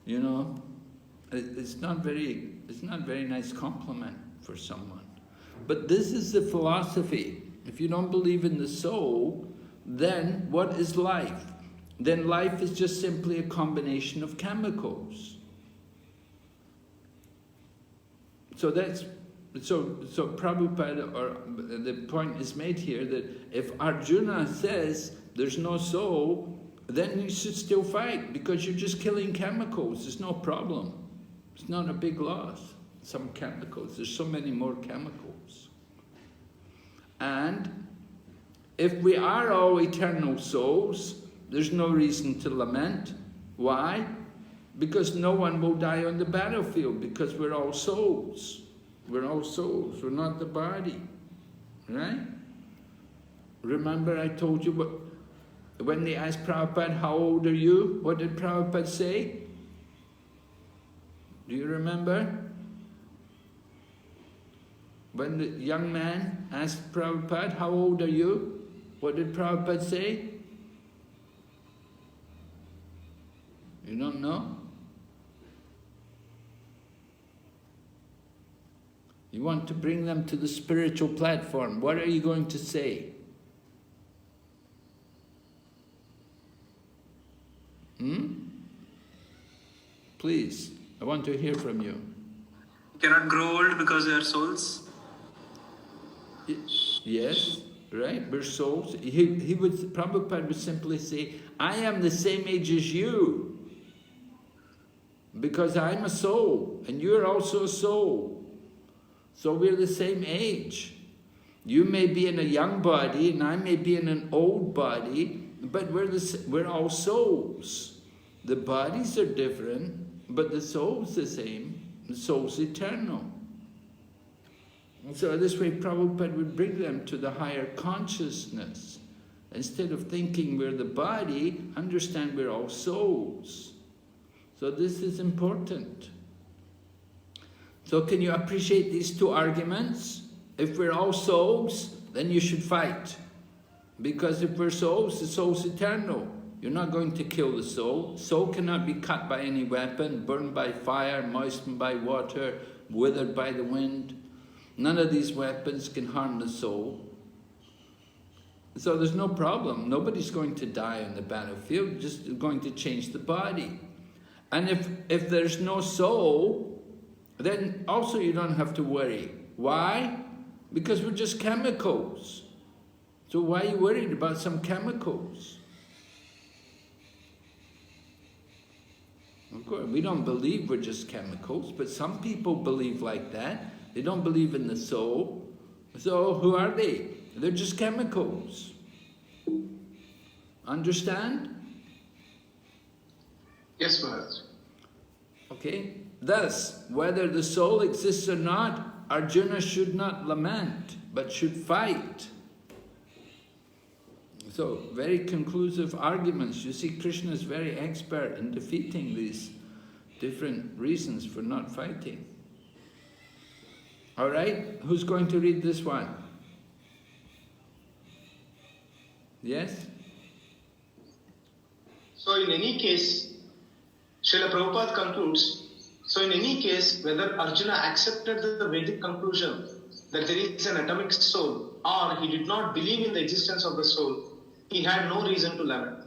It's not very nice compliment for someone. But this is the philosophy. If you don't believe in the soul, then what is life? Then life is just simply a combination of chemicals. So Prabhupada, or the point is made here that if Arjuna says there's no soul, then you should still fight because you're just killing chemicals. There's no problem. It's not a big loss. Some chemicals. There's so many more chemicals. And if we are all eternal souls, there's no reason to lament. Why? Because no one will die on the battlefield, because we're all souls. We're all souls, we're not the body. Right? Remember I told you when they asked Prabhupada, how old are you? What did Prabhupada say? Do you remember? When the young man asked Prabhupada, how old are you? What did Prabhupada say? You don't know? You want to bring them to the spiritual platform. What are you going to say? Please, I want to hear from you. You cannot grow old because they are souls? Yes, right? We're souls. Prabhupada would simply say, I am the same age as you. Because I'm a soul, and you're also a soul. So we're the same age. You may be in a young body, and I may be in an old body, but we're all souls. The bodies are different, but the soul's the same. The soul's eternal. And so this way Prabhupada would bring them to the higher consciousness. Instead of thinking we're the body, understand we're all souls. So this is important. So can you appreciate these two arguments? If we're all souls, then you should fight. Because if we're souls, the soul's eternal. You're not going to kill the soul. Soul cannot be cut by any weapon, burned by fire, moistened by water, withered by the wind. None of these weapons can harm the soul. So there's no problem. Nobody's going to die on the battlefield, just going to change the body. And if there's no soul, then also you don't have to worry. Why? Because we're just chemicals. So why are you worried about some chemicals? Of course, we don't believe we're just chemicals, but some people believe like that. They don't believe in the soul. So who are they? They're just chemicals. Understand? Yes, Maharaj. Okay? Thus, whether the soul exists or not, Arjuna should not lament, but should fight. So, very conclusive arguments. You see, Krishna is very expert in defeating these different reasons for not fighting. All right? Who's going to read this one? Yes? So in any case, Srila Prabhupada concludes, so in any case, whether Arjuna accepted the Vedic conclusion that there is an atomic soul or he did not believe in the existence of the soul, he had no reason to lament.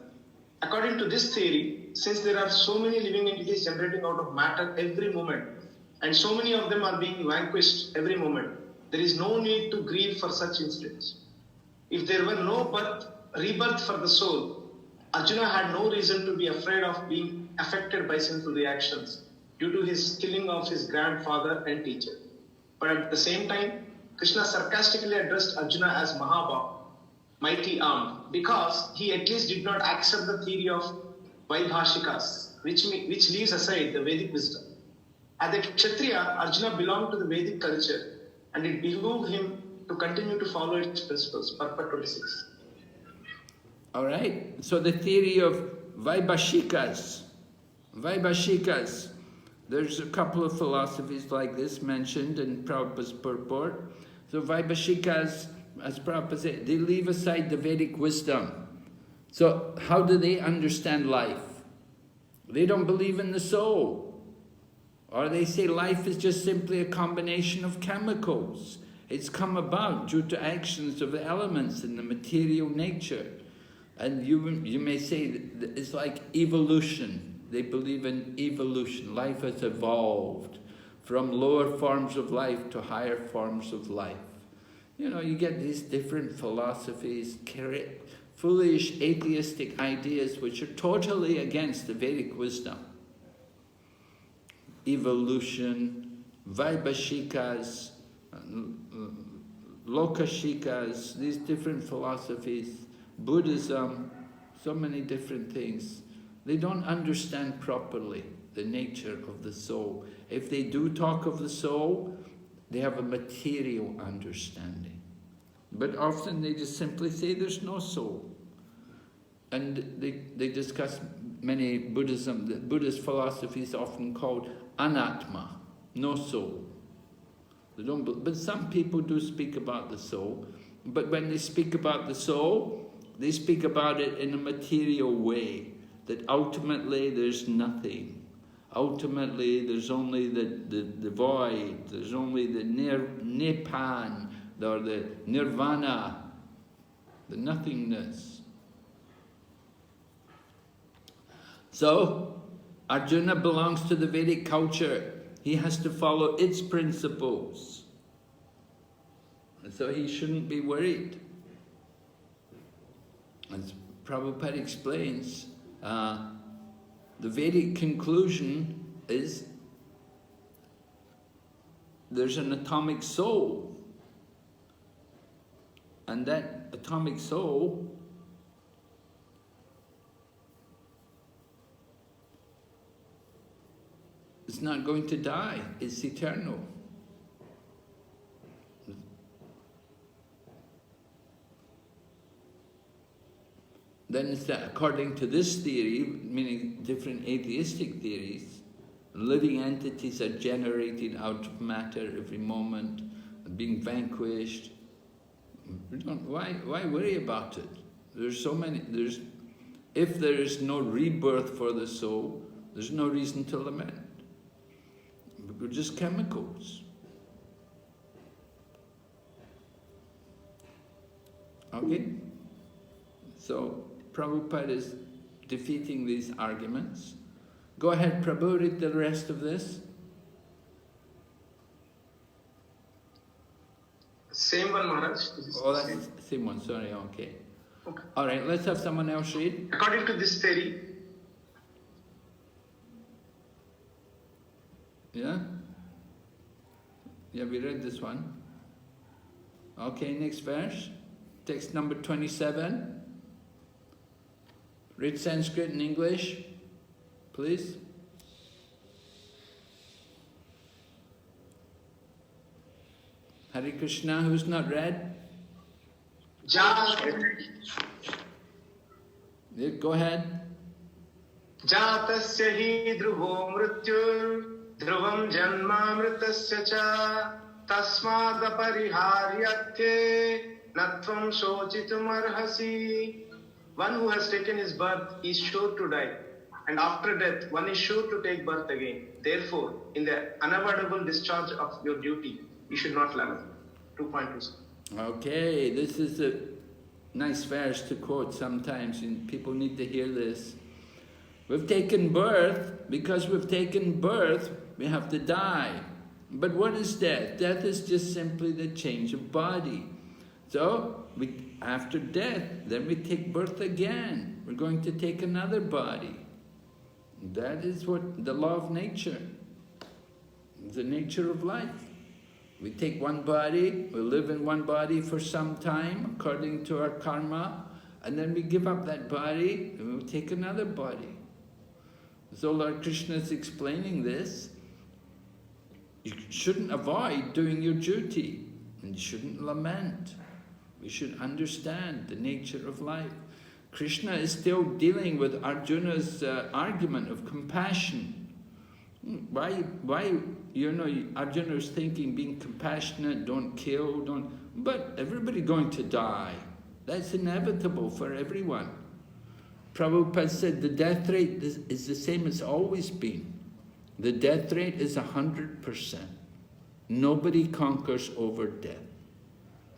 According to this theory, since there are so many living entities generating out of matter every moment, and so many of them are being vanquished every moment, there is no need to grieve for such incidents. If there were no rebirth for the soul, Arjuna had no reason to be afraid of being affected by sinful reactions due to his killing of his grandfather and teacher. But at the same time, Krishna sarcastically addressed Arjuna as Mahabha, mighty armed, because he at least did not accept the theory of Vaibhashikas, which leaves aside the Vedic wisdom. As a Kshatriya, Arjuna belonged to the Vedic culture, and it behooved him to continue to follow its principles. Purport 26. All right, so the theory of Vaibhashikas, there's a couple of philosophies like this mentioned in Prabhupada's purport. So Vaibhashikas, as Prabhupada said, they leave aside the Vedic wisdom. So how do they understand life? They don't believe in the soul. Or they say life is just simply a combination of chemicals. It's come about due to actions of the elements in the material nature. And you may say that it's like evolution. They believe in evolution. Life has evolved from lower forms of life to higher forms of life. You know, you get these different philosophies, foolish atheistic ideas which are totally against the Vedic wisdom. Evolution, Vaibhashikas, Lokashikas, these different philosophies, Buddhism, so many different things. They don't understand properly the nature of the soul. If they do talk of the soul, they have a material understanding. But often they just simply say there's no soul. And they discuss many Buddhism, the Buddhist philosophy is often called anatma, no soul. They don't, but some people do speak about the soul. But when they speak about the soul, they speak about it in a material way, that ultimately there's nothing. Ultimately there's only the void, there's only the Nibbana, or the nirvana, the nothingness. So, Arjuna belongs to the Vedic culture. He has to follow its principles. And so he shouldn't be worried. As Prabhupada explains, the Vedic conclusion is there's an atomic soul. And that atomic soul is not going to die, it's eternal. Then it's that according to this theory, meaning different atheistic theories, living entities are generated out of matter every moment, being vanquished. Why worry about it? There's so many, if there is no rebirth for the soul, there's no reason to lament. We're just chemicals. Okay? So, Prabhupada is defeating these arguments. Go ahead, Prabhu, read the rest of this. Same one, Maharaj. Oh, that's the same one, sorry, okay. All right, let's have someone else read. According to this theory, yeah? Yeah, we read this one. Okay, next verse. Text number 27. Read Sanskrit and English, please. Hare Krishna, who's not read? Yeah, go ahead. Jatasya hi dhruvo mrityur dhruvam janma mritasya cha tasmad apariharyathe natvam shochitum arhasi. One who has taken his birth is sure to die, and after death, one is sure to take birth again. Therefore, in the unavoidable discharge of your duty, you should not lament. 2.2. Okay, this is a nice verse to quote sometimes, and people need to hear this. We've taken birth. Because we've taken birth, we have to die. But what is death? Death is just simply the change of body. So, after death, then we take birth again. We're going to take another body. That is what the law of nature, the nature of life. We take one body, we live in one body for some time according to our karma, and then we give up that body and we'll take another body. So Lord Krishna is explaining this. You shouldn't avoid doing your duty, and you shouldn't lament. We should understand the nature of life. Krishna is still dealing with Arjuna's argument of compassion. Why, Arjuna is thinking being compassionate, don't kill, but everybody going to die. That's inevitable for everyone. Prabhupada said the death rate is the same as always been. The death rate is 100%. Nobody conquers over death.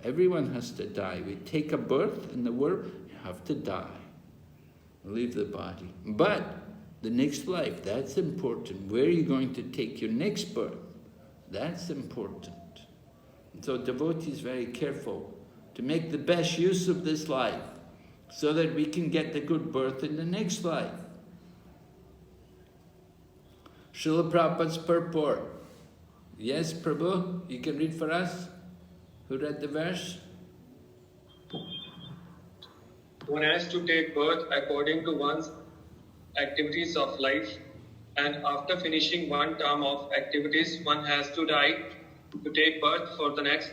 Everyone has to die. We take a birth in the world, you have to die. Leave the body. But the next life, that's important. Where are you going to take your next birth? That's important. And so devotee is very careful to make the best use of this life so that we can get the good birth in the next life. Srila Prabhupada's purport. Yes, Prabhu, you can read for us? Who read the verse? One has to take birth according to one's activities of life, and after finishing one term of activities, one has to die to take birth for the next.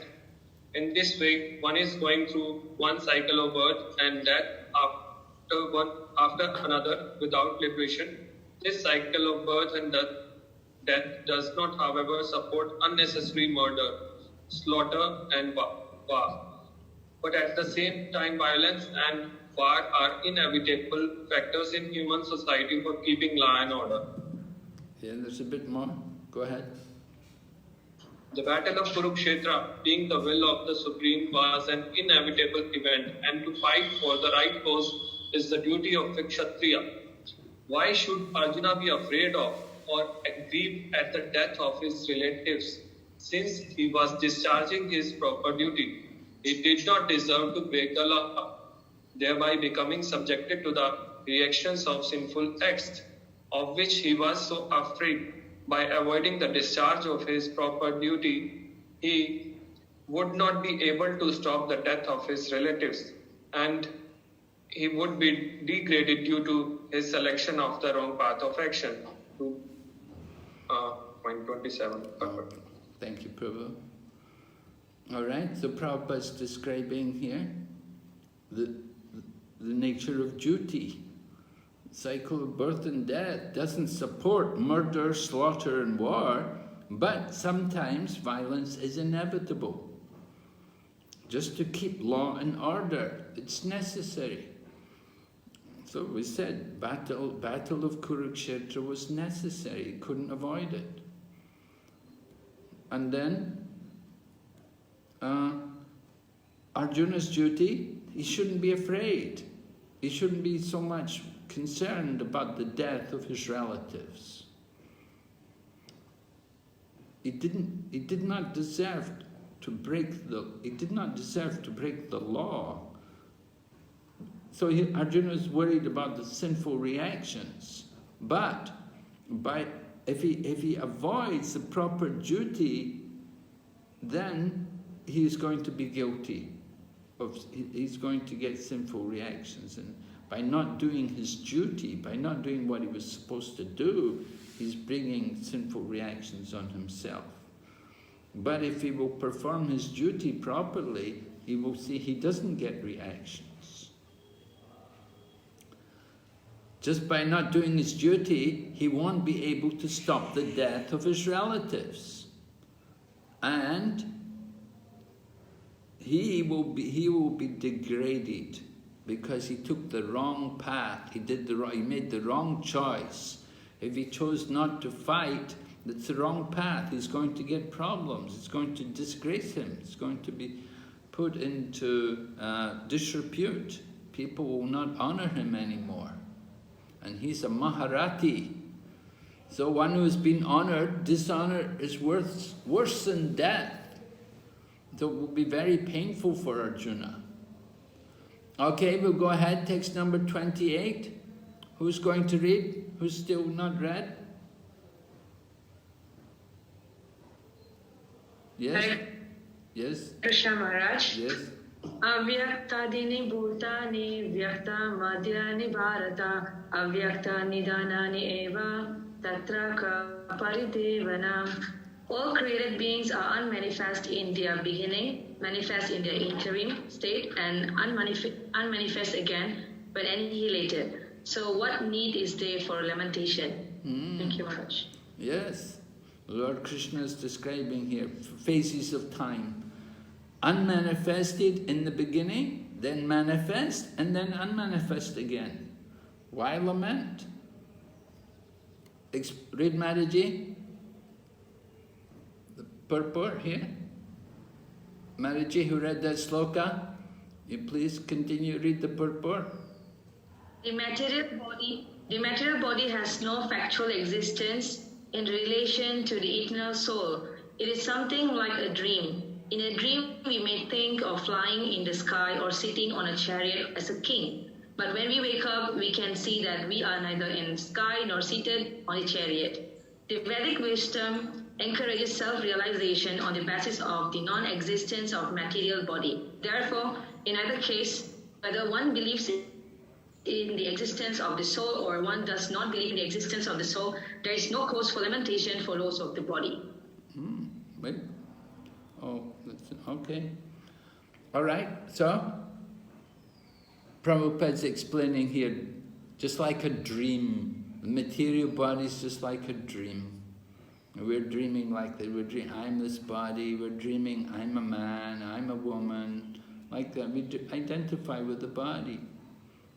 In this way, one is going through one cycle of birth and death after another without liberation. This cycle of birth and death does not, however, support unnecessary murder, slaughter and war. But at the same time, violence and war are inevitable factors in human society for keeping law and order. Yeah, there's a bit more. Go ahead. The battle of Kurukshetra, being the will of the Supreme, was an inevitable event, and to fight for the right cause is the duty of a Kshatriya. Why should Arjuna be afraid of or grieve at the death of his relatives? Since he was discharging his proper duty, he did not deserve to break the law, thereby becoming subjected to the reactions of sinful acts, of which he was so afraid. By avoiding the discharge of his proper duty, he would not be able to stop the death of his relatives, and he would be degraded due to his selection of the wrong path of action. Point 27. Thank you, Prabhu. All right, so Prabhupada is describing here the nature of duty. Cycle of birth and death doesn't support murder, slaughter and war, but sometimes violence is inevitable. Just to keep law and order, it's necessary. So we said, battle of Kurukshetra was necessary, you couldn't avoid it. And then, Arjuna's duty, he shouldn't be afraid. He shouldn't be so much concerned about the death of his relatives. He did not deserve to break the law. So Arjuna is worried about the sinful reactions. But if he avoids the proper duty, then he's going to be guilty. He's going to get sinful reactions. And by not doing his duty, by not doing what he was supposed to do, he's bringing sinful reactions on himself. But if he will perform his duty properly, he will see he doesn't get reactions. Just by not doing his duty, he won't be able to stop the death of his relatives. And he will be degraded because he took the wrong path. He made the wrong choice. If he chose not to fight, that's the wrong path. He's going to get problems. It's going to disgrace him. It's going to be put into disrepute. People will not honor him anymore. And he's a Maharati. So one who has been honored, dishonor is worse than death. So it will be very painful for Arjuna. Okay, we'll go ahead, text number 28. Who's going to read? Who's still not read? Yes? Yes? Krishna Maharaj. Yes? Avyaktadini bhutani vyakta madhyani bharata avyakta nidanani eva tatra ka paridevanam. All created beings are unmanifest in their beginning, manifest in their interim state, and unmanifest again when annihilated. So what need is there for lamentation? Thank you, Maharaj. Yes. Lord Krishna is describing here phases of time. Unmanifested in the beginning, then manifest, and then unmanifest again. Why lament? Read Mataji. The purport here. Mataji, who read that sloka, you please continue read the purport. The material body has no factual existence in relation to the eternal soul. It is something like a dream. In a dream, we may think of flying in the sky or sitting on a chariot as a king. But when we wake up, we can see that we are neither in the sky nor seated on a chariot. The Vedic wisdom encourages self-realization on the basis of the non-existence of material body. Therefore, in either case, whether one believes in the existence of the soul or one does not believe in the existence of the soul, there is no cause for lamentation for loss of the body. Wait. Oh, okay. All right, so Prabhupada's explaining here, just like a dream. The material body is just like a dream. We're dreaming like that. We're dreaming, I'm this body. We're dreaming, I'm a man, I'm a woman. Like that, we identify with the body.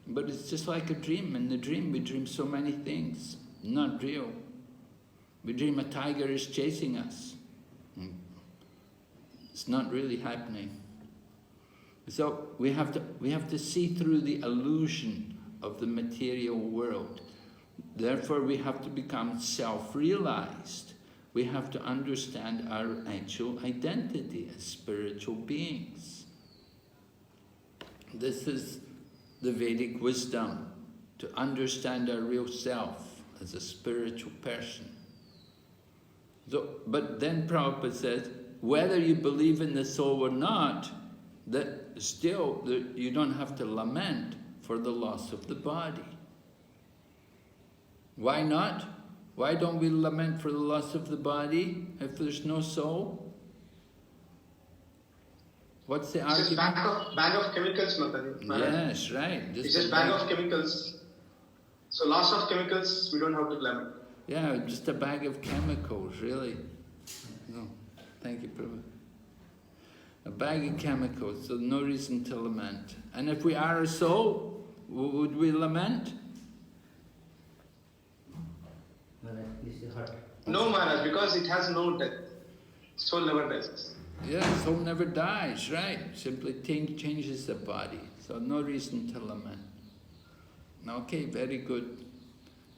But it's just like a dream. In the dream, we dream so many things, not real. We dream a tiger is chasing us. It's not really happening. So we have to see through the illusion of the material world. Therefore, we have to become self-realized. We have to understand our actual identity as spiritual beings. This is the Vedic wisdom, to understand our real self as a spiritual person. So, but then Prabhupada says, whether you believe in the soul or not, that still you don't have to lament for the loss of the body. Why not? Why don't we lament for the loss of the body if there's no soul? What's the argument? It's just bag of chemicals, Mataji. Yes, right. It's just bag of chemicals. So loss of chemicals, we don't have to lament. Yeah, just a bag of chemicals, really. No, thank you, Prabhu. A bag of chemicals, so no reason to lament. And if we are a soul, would we lament? No, Maharaj, because it has no death. Soul never dies. Yeah, soul never dies, right? Simply changes the body. So no reason to lament. Okay, very good.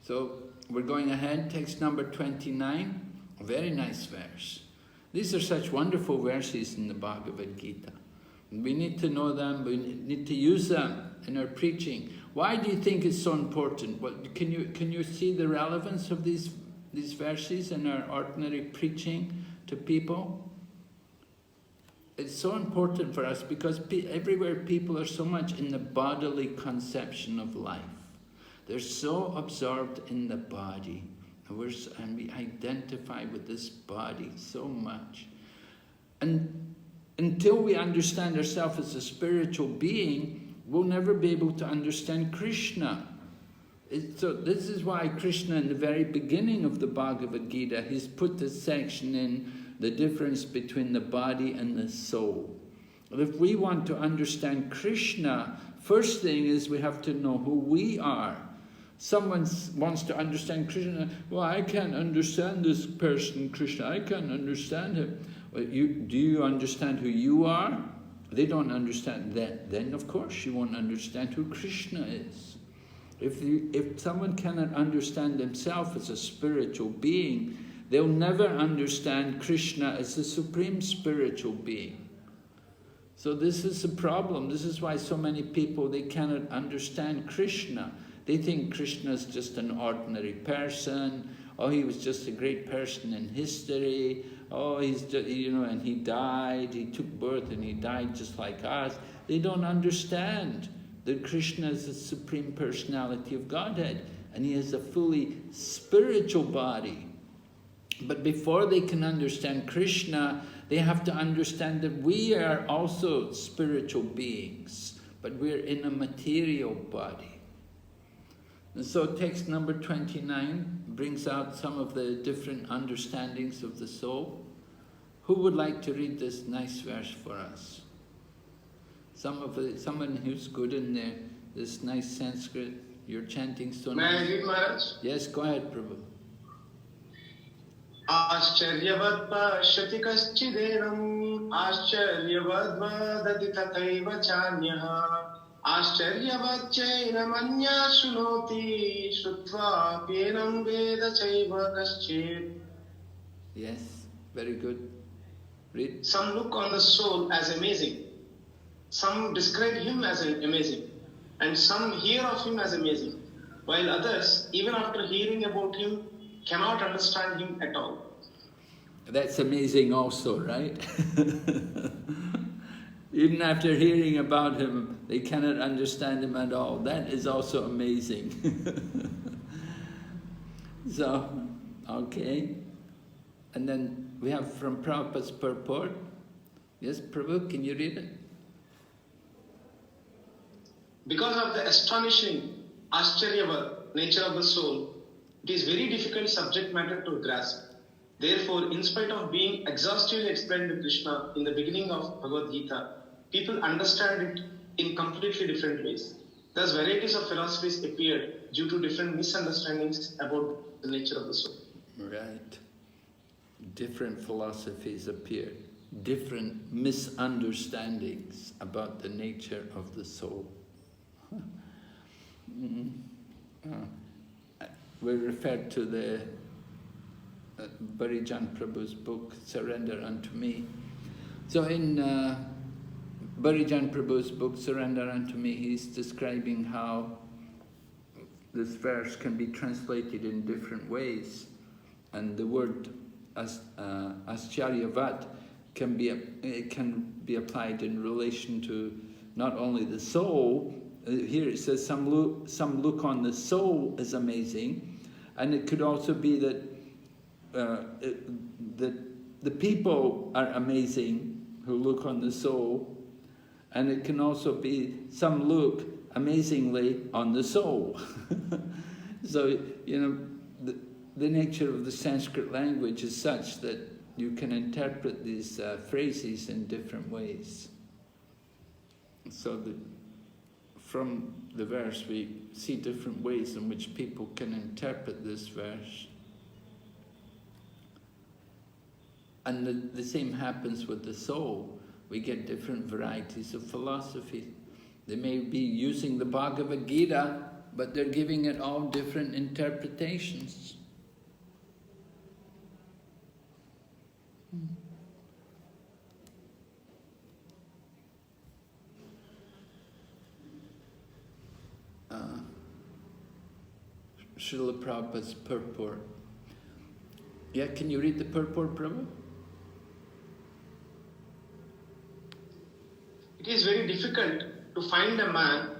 So we're going ahead, text number 29. A very nice verse. These are such wonderful verses in the Bhagavad Gita. We need to know them, we need to use them in our preaching. Why do you think it's so important? Can you see the relevance of these verses in our ordinary preaching to people? It's so important for us because everywhere people are so much in the bodily conception of life. They're so absorbed in the body. And we identify with this body so much. And until we understand ourselves as a spiritual being, we'll never be able to understand Krishna. So this is why Krishna, in the very beginning of the Bhagavad Gita, he's put this section in, the difference between the body and the soul. If we want to understand Krishna, First thing is we have to know who we are. Someone wants to understand Krishna. Well, I can't understand this person, Krishna. I can't understand him. Well, do you understand who you are? They don't understand that. Then, of course, you won't understand who Krishna is. If someone cannot understand themselves as a spiritual being, they'll never understand Krishna as the supreme spiritual being. So this is the problem. This is why so many people, they cannot understand Krishna. They think Krishna is just an ordinary person. Oh, he was just a great person in history. Oh, he's just, and he died. He took birth and he died just like us. They don't understand that Krishna is the Supreme Personality of Godhead, and he has a fully spiritual body. But before they can understand Krishna, they have to understand that we are also spiritual beings, but we're in a material body. And so text number 29 brings out some of the different understandings of the soul. Who would like to read this nice verse for us? Someone who's good in this nice Sanskrit, you're chanting so nice. May I read, Maharaj? Yes, go ahead, Prabhu. Ascharyavat pashyati kaschideenam Ascharyavat vadati tathaiva chanyah Ascharyavat chainam anya shunoti Shrutva pyenam veda chaiva kaschid. Yes, very good. Read. Some look on the soul as amazing. Some describe him as amazing. And some hear of him as amazing. While others, even after hearing about him, cannot understand him at all. That's amazing also, right? Even after hearing about him, they cannot understand him at all. That is also amazing. So, okay. And then we have from Prabhupada's purport. Yes, Prabhu, can you read it? Because of the astonishing, Ascharyavat nature of the soul, it is very difficult subject matter to grasp. Therefore, in spite of being exhaustively explained to Krishna in the beginning of Bhagavad Gita, people understand it in completely different ways. Thus, varieties of philosophies appeared due to different misunderstandings about the nature of the soul. Right. Different philosophies appeared. Different misunderstandings about the nature of the soul. We referred to the Bharijan Prabhu's book, Surrender Unto Me. So in Bharijan Prabhu's book, Surrender Unto Me, he's describing how this verse can be translated in different ways. And the word Ascharyavat can be applied in relation to not only the soul. Here it says some look on the soul as amazing, and it could also be that the people are amazing who look on the soul, and it can also be some look amazingly on the soul. So, the nature of the Sanskrit language is such that you can interpret these phrases in different ways. So from the verse we see different ways in which people can interpret this verse. And the same happens with the soul. We get different varieties of philosophy. They may be using the Bhagavad Gita, but they're giving it all different interpretations. Srila Prabhupada's purport. Yeah, can you read the purport, Prabhu? It is very difficult to find a man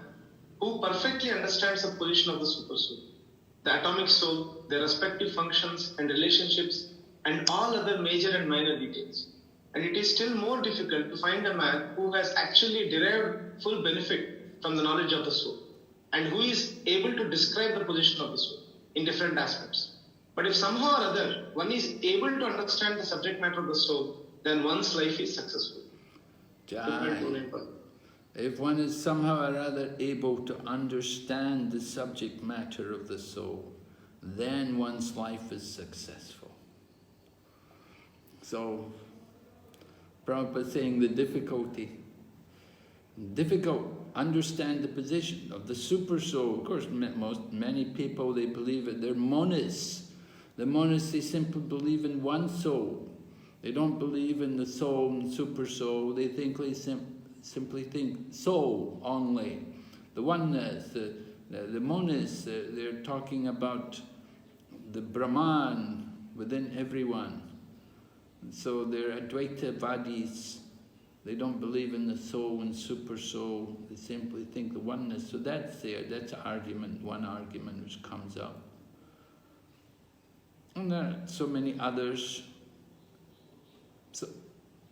who perfectly understands the position of the supersoul, the atomic soul, their respective functions and relationships, and all other major and minor details. And it is still more difficult to find a man who has actually derived full benefit from the knowledge of the soul, and who is able to describe the position of the soul in different aspects. But if somehow or other one is able to understand the subject matter of the soul, then one's life is successful. Jai. If one is somehow or other able to understand the subject matter of the soul, then one's life is successful. So, Prabhupada is saying the difficult, understand the position of the super soul. Of course, many people, they believe it, they're monists. The monists, they simply believe in one soul. They don't believe in the soul and super soul. They simply think soul only. The oneness, the monists, they're talking about the Brahman within everyone. So they're Advaitavadis. They don't believe in the soul and super soul. They simply think the oneness. So that's there. That's an argument, one argument which comes up. And there are so many others. So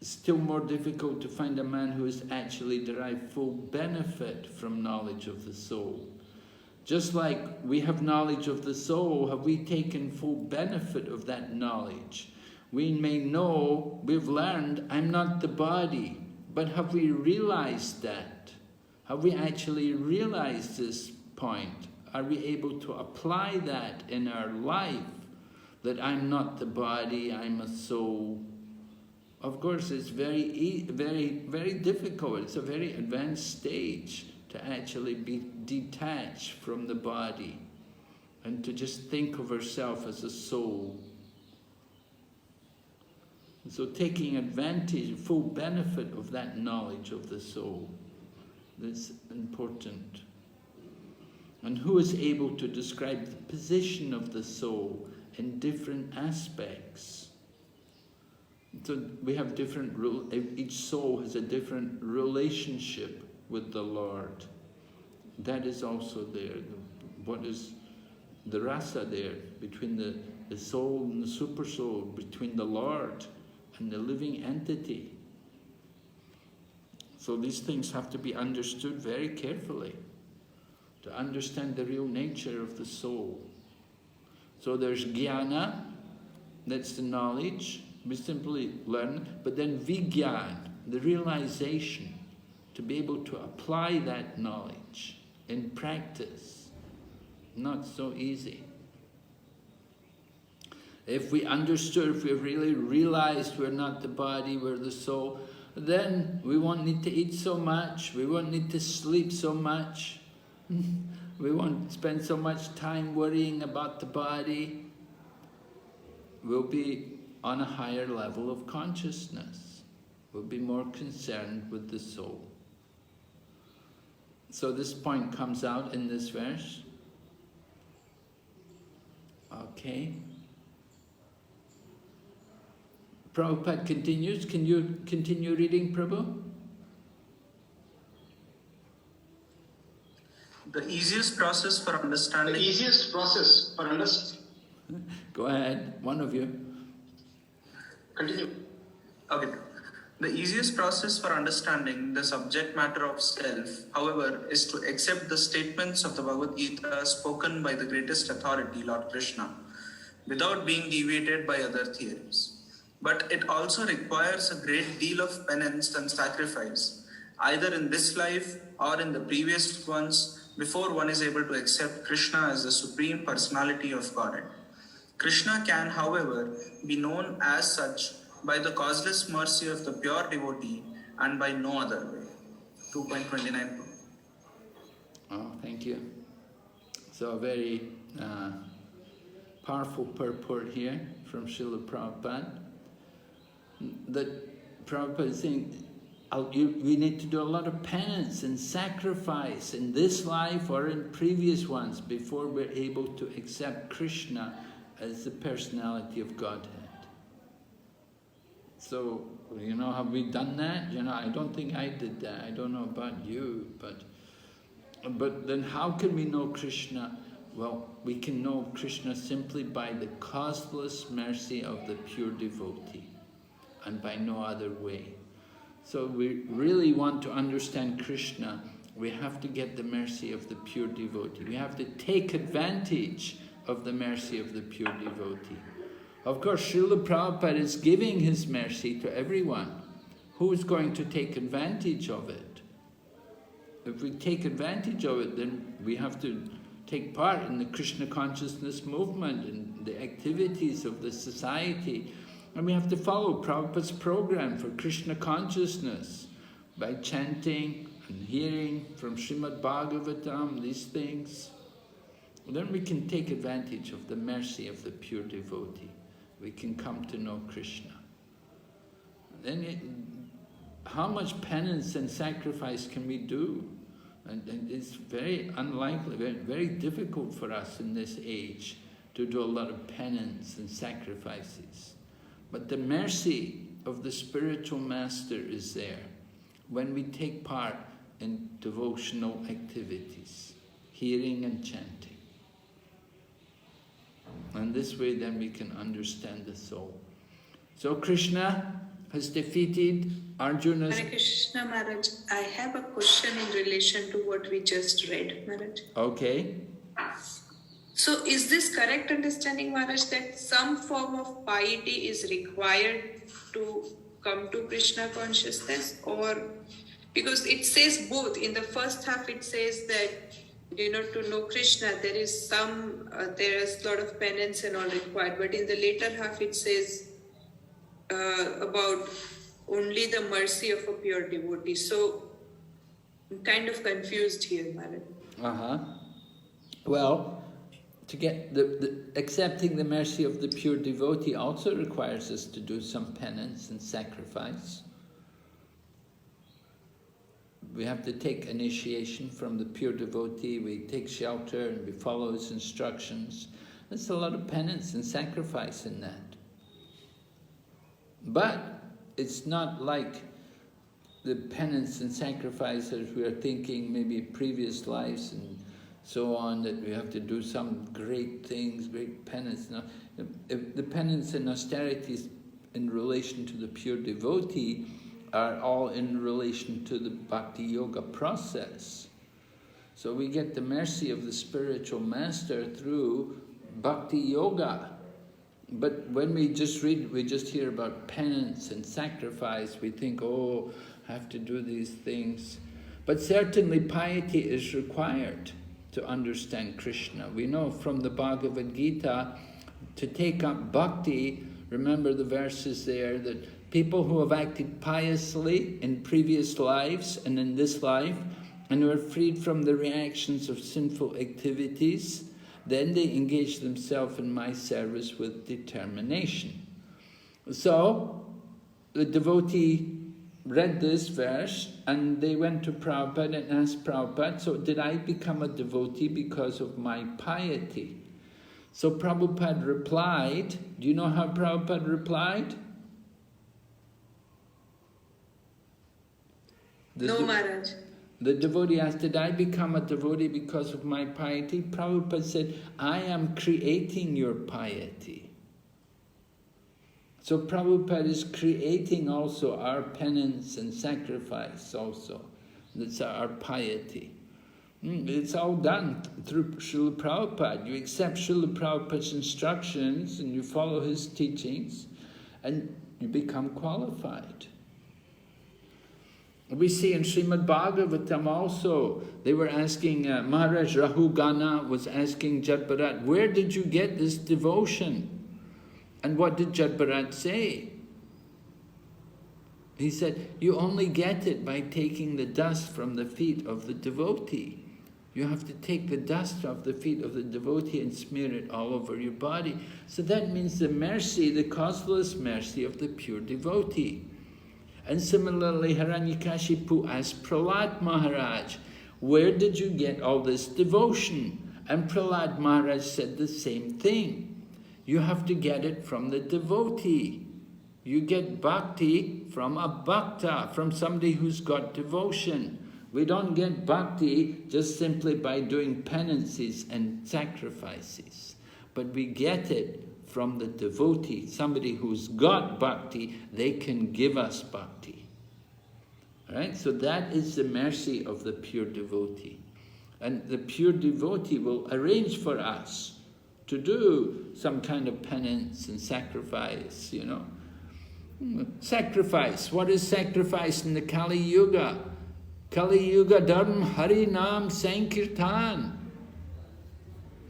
it's still more difficult to find a man who has actually derived full benefit from knowledge of the soul. Just like we have knowledge of the soul, have we taken full benefit of that knowledge? We may know, we've learned, I'm not the body, but have we realized that? Have we actually realized this point? Are we able to apply that in our life? That I'm not the body, I'm a soul. Of course, it's very, very difficult. It's a very advanced stage to actually be detached from the body and to just think of ourselves as a soul. So taking advantage, full benefit of that knowledge of the soul, that's important. And who is able to describe the position of the soul in different aspects? So we have different, each soul has a different relationship with the Lord. That is also there. What is the rasa there between the soul and the super soul, between the Lord and the living entity? So these things have to be understood very carefully to understand the real nature of the soul. So there's jnana, that's the knowledge, we simply learn, but then vigyan, the realization, to be able to apply that knowledge in practice, not so easy. If we understood, if we really realized we're not the body, we're the soul, then we won't need to eat so much, we won't need to sleep so much, we won't spend so much time worrying about the body. We'll be on a higher level of consciousness. We'll be more concerned with the soul. So this point comes out in this verse. Okay. Prabhupada continues. Can you continue reading, Prabhu? The easiest process for understanding... The easiest process for understanding... Go ahead, one of you. Continue. Okay. The easiest process for understanding the subject matter of self, however, is to accept the statements of the Bhagavad Gita spoken by the greatest authority, Lord Krishna, without being deviated by other theories. But it also requires a great deal of penance and sacrifice, either in this life or in the previous ones, before one is able to accept Krishna as the Supreme Personality of Godhead. Krishna can, however, be known as such by the causeless mercy of the pure devotee and by no other way. 2.29. Oh, thank you. So a very powerful purport here from Srila Prabhupada. That Prabhupada is saying, we need to do a lot of penance and sacrifice in this life or in previous ones before we're able to accept Krishna as the personality of Godhead. So, have we done that? I don't think I did that. I don't know about you, but then how can we know Krishna? Well, we can know Krishna simply by the causeless mercy of the pure devotee and by no other way. So we really want to understand Krishna, we have to get the mercy of the pure devotee. We have to take advantage of the mercy of the pure devotee. Of course, Srila Prabhupada is giving his mercy to everyone. Who is going to take advantage of it? if we take advantage of it, then we have to take part in the Krishna consciousness movement and the activities of the society. And we have to follow Prabhupada's program for Krishna consciousness by chanting and hearing from Srimad Bhagavatam, these things. Then we can take advantage of the mercy of the pure devotee. We can come to know Krishna. Then how much penance and sacrifice can we do? And it's very unlikely, very difficult for us in this age to do a lot of penance and sacrifices. But the mercy of the spiritual master is there when we take part in devotional activities, hearing and chanting. And this way then we can understand the soul. So Krishna has defeated Arjuna's... Hare Krishna Maharaj, I have a question in relation to what we just read, Maharaj. Okay. So is this correct understanding, Maharaj, that some form of piety is required to come to Krishna consciousness? Or, because it says both. In the first half it says that, to know Krishna, there is a lot of penance and all required. But in the later half it says about only the mercy of a pure devotee. So I'm kind of confused here, Maharaj. Well, to get accepting the mercy of the pure devotee also requires us to do some penance and sacrifice. We have to take initiation from the pure devotee, we take shelter and we follow his instructions. There's a lot of penance and sacrifice in that. But it's not like the penance and sacrifice as we are thinking, maybe previous lives and so on, that we have to do some great things, great penance. No, if the penance and austerities in relation to the pure devotee are all in relation to the bhakti yoga process. So we get the mercy of the spiritual master through bhakti yoga. But when we just read, we just hear about penance and sacrifice, we think, oh, I have to do these things. But certainly piety is required to understand Krishna. We know from the Bhagavad Gita, to take up bhakti, remember the verses there, that people who have acted piously in previous lives and in this life, and who are freed from the reactions of sinful activities, then they engage themselves in my service with determination. So, the devotee read this verse and they went to Prabhupada and asked Prabhupada, so did I become a devotee because of my piety? So Prabhupada replied, do you know how Prabhupada replied? No, Maharaj. The devotee asked, did I become a devotee because of my piety? Prabhupada said, I am creating your piety. So Prabhupada is creating also our penance and sacrifice also. That's our piety. It's all done through Srila Prabhupada. You accept Srila Prabhupada's instructions and you follow his teachings and you become qualified. We see in Srimad Bhagavatam also, they were asking, Maharaj Rahugana was asking Jad Bharat, where did you get this devotion? And what did Jad Bharat say? He said, you only get it by taking the dust from the feet of the devotee. You have to take the dust off the feet of the devotee and smear it all over your body. So that means the mercy, the causeless mercy of the pure devotee. And similarly, Hiranyakashipu asked Prahlad Maharaj, where did you get all this devotion? And Prahlad Maharaj said the same thing. You have to get it from the devotee. You get bhakti from a bhakta, from somebody who's got devotion. We don't get bhakti just simply by doing penances and sacrifices, but we get it from the devotee, somebody who's got bhakti, they can give us bhakti. All right? So that is the mercy of the pure devotee. And the pure devotee will arrange for us to do some kind of penance and sacrifice, you know. Sacrifice. What is sacrifice in the Kali Yuga? Kali Yuga Dharma Hari Nam Sankirtan.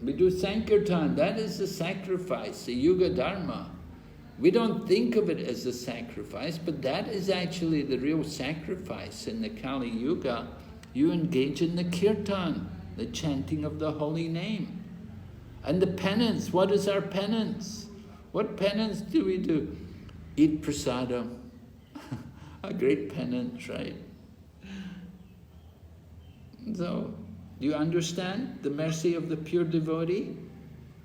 We do Sankirtan, that is the sacrifice, the Yuga Dharma. We don't think of it as a sacrifice, but that is actually the real sacrifice in the Kali Yuga. You engage in the Kirtan, the chanting of the holy name. And the penance, what is our penance? What penance do we do? Eat prasadam. A great penance, right? So, do you understand the mercy of the pure devotee?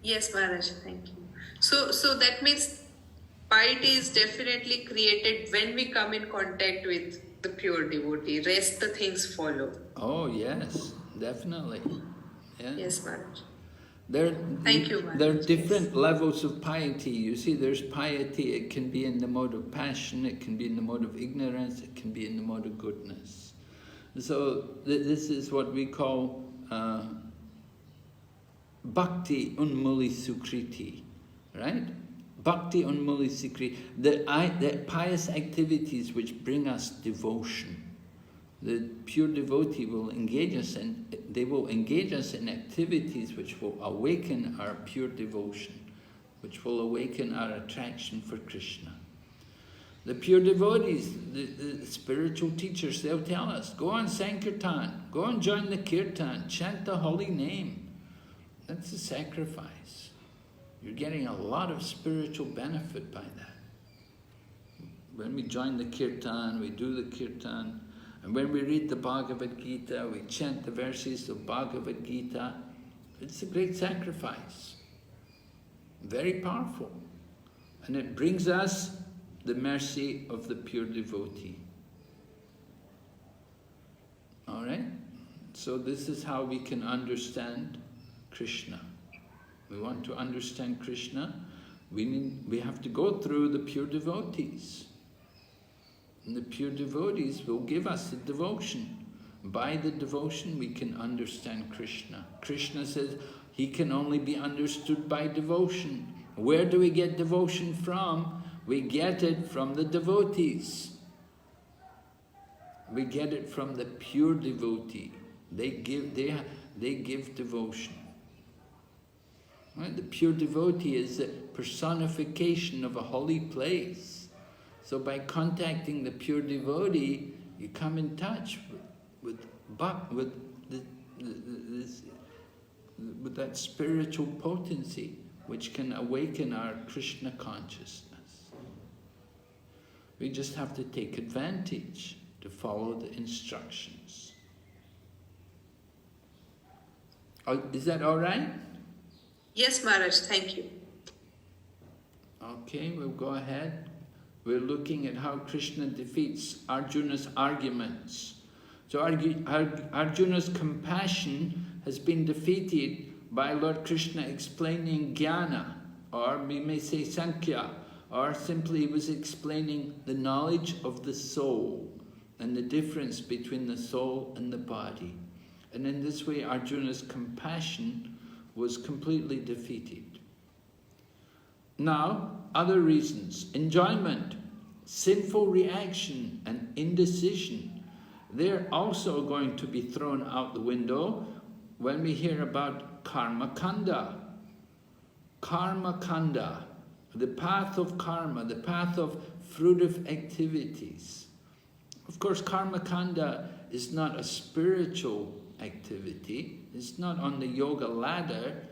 Yes, Maharaj, thank you. So that means piety is definitely created when we come in contact with the pure devotee. Rest the things follow. Oh, yes, definitely. Yeah. Yes, Maharaj. Thank you, Maharaj. There are different levels of piety. You see, there's piety, it can be in the mode of passion, it can be in the mode of ignorance, it can be in the mode of goodness. So this is what we call Bhakti Unmuli Sukriti, right? Bhakti Unmuli Sukriti, the pious activities which bring us devotion. The pure devotee will engage us in, they will engage us in activities which will awaken our pure devotion, which will awaken our attraction for Krishna. The pure devotees, the spiritual teachers, they'll tell us, go on Sankirtan, go and join the Kirtan, chant the holy name. That's a sacrifice. You're getting a lot of spiritual benefit by that. When we join the Kirtan, we do the Kirtan, and when we read the Bhagavad Gita, we chant the verses of Bhagavad Gita, it's a great sacrifice. Very powerful. And it brings us the mercy of the pure devotee. All right? So this is how we can understand Krishna. We want to understand Krishna, we have to go through the pure devotees. And the pure devotees will give us the devotion. By the devotion we can understand Krishna. Krishna says he can only be understood by devotion. Where do we get devotion from? We get it from the devotees. We get it from the pure devotee. They give devotion. Right? The pure devotee is the personification of a holy place. So by contacting the pure devotee, you come in touch with that spiritual potency which can awaken our Krishna consciousness. We just have to take advantage to follow the instructions. Is that all right? Yes, Maharaj, thank you. Okay, we'll go ahead. We're looking at how Krishna defeats Arjuna's arguments. So Arjuna's compassion has been defeated by Lord Krishna explaining jnana, or we may say sankhya, or simply he was explaining the knowledge of the soul and the difference between the soul and the body. And in this way, Arjuna's compassion was completely defeated. Now, other reasons: enjoyment, sinful reaction, and indecision. They're also going to be thrown out the window when we hear about karma kanda. Karma kanda, the path of karma, the path of fruitive activities. Of course, karma kanda is not a spiritual activity. It's not on the yoga ladder,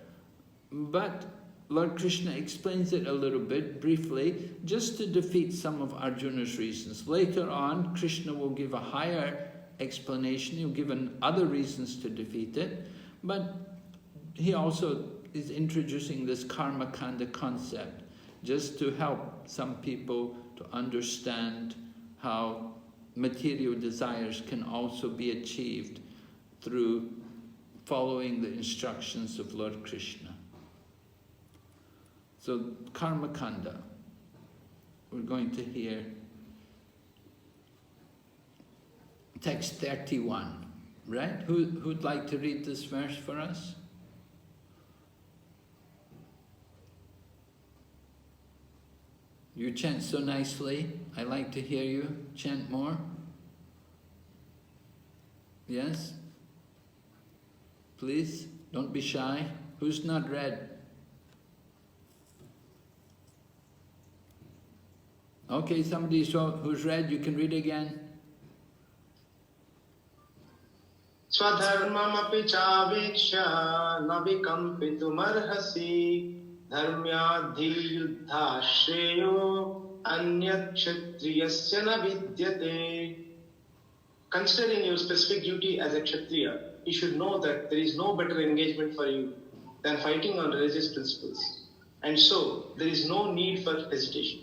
but Lord Krishna explains it a little bit briefly, just to defeat some of Arjuna's reasons. Later on, Krishna will give a higher explanation. He'll give other reasons to defeat it, but he also is introducing this karma kanda concept, just to help some people to understand how material desires can also be achieved through following the instructions of Lord Krishna. So, karma kanda, we're going to hear text 31, right? Who'd like to read this verse for us? You chant so nicely. I like to hear you chant more. Yes? Please, don't be shy. Who's not read? Okay, somebody who's read, you can read again. Swadharmamapi chaveksha navikampitum dharmyadhi yuddha shreyo anyat kshatriyasya na vidyate. Considering your specific duty as a kshatriya, you should know that there is no better engagement for you than fighting on religious principles. And so, there is no need for hesitation.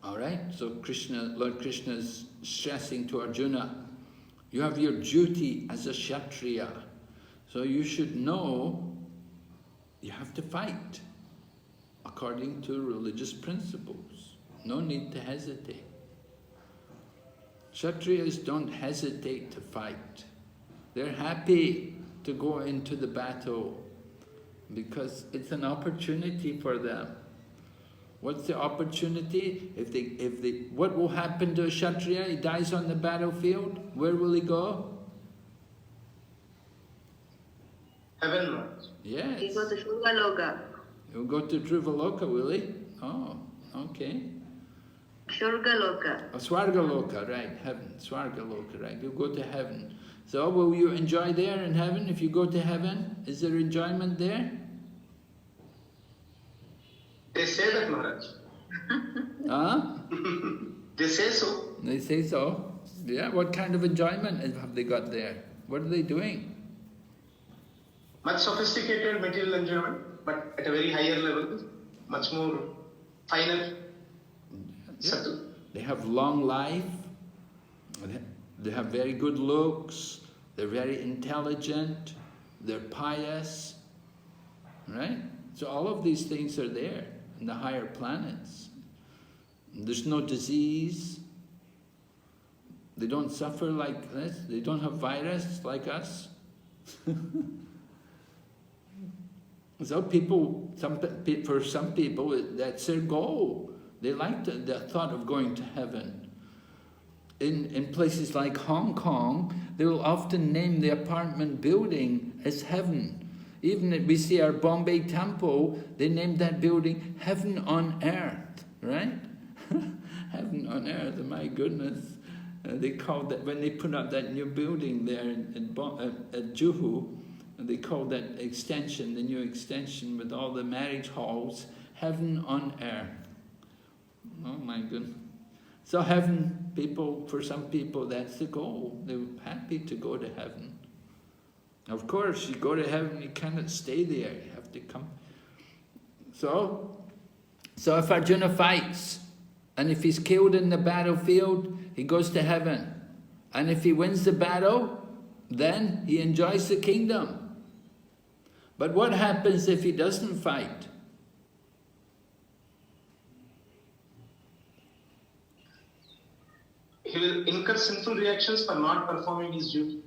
All right, so Lord Krishna is stressing to Arjuna, you have your duty as a kshatriya, so you should know you have to fight according to religious principles. No need to hesitate. Kshatriyas don't hesitate to fight. They're happy to go into the battle because it's an opportunity for them. What's the opportunity? What will happen to a Kshatriya? He dies on the battlefield. Where will he go? Heaven. Yes. He goes to Shurgaloka. He'll go to Dhruvaloka, will he? Oh, okay. Shurgaloka. Oh, Swargaloka, right, heaven. Swargaloka, right. You'll go to heaven. So will you enjoy there in heaven if you go to heaven? Is there enjoyment there? They say that, Maharaj. Huh? They say so. They say so. Yeah, what kind of enjoyment have they got there? What are they doing? Much sophisticated material enjoyment, but at a very higher level, much more finer, subtle. They have long life, they have very good looks, they're very intelligent, they're pious, right? So all of these things are there in the higher planets. There's no disease. They don't suffer like this. They don't have virus like us. So for some people, that's their goal. They like the thought of going to heaven. In places like Hong Kong, they will often name the apartment building as heaven. Even we see our Bombay temple, they named that building Heaven on Earth, right? Heaven on Earth, my goodness. They called that, when they put up that new building there at Juhu, they called that extension, the new extension with all the marriage halls, Heaven on Earth. Oh my goodness. So heaven, for some people, that's the goal. They're happy to go to heaven. Of course, you go to heaven, you cannot stay there. You have to come. So if Arjuna fights, and if he's killed in the battlefield, he goes to heaven. And if he wins the battle, then he enjoys the kingdom. But what happens if he doesn't fight? He will incur sinful reactions for not performing his duty.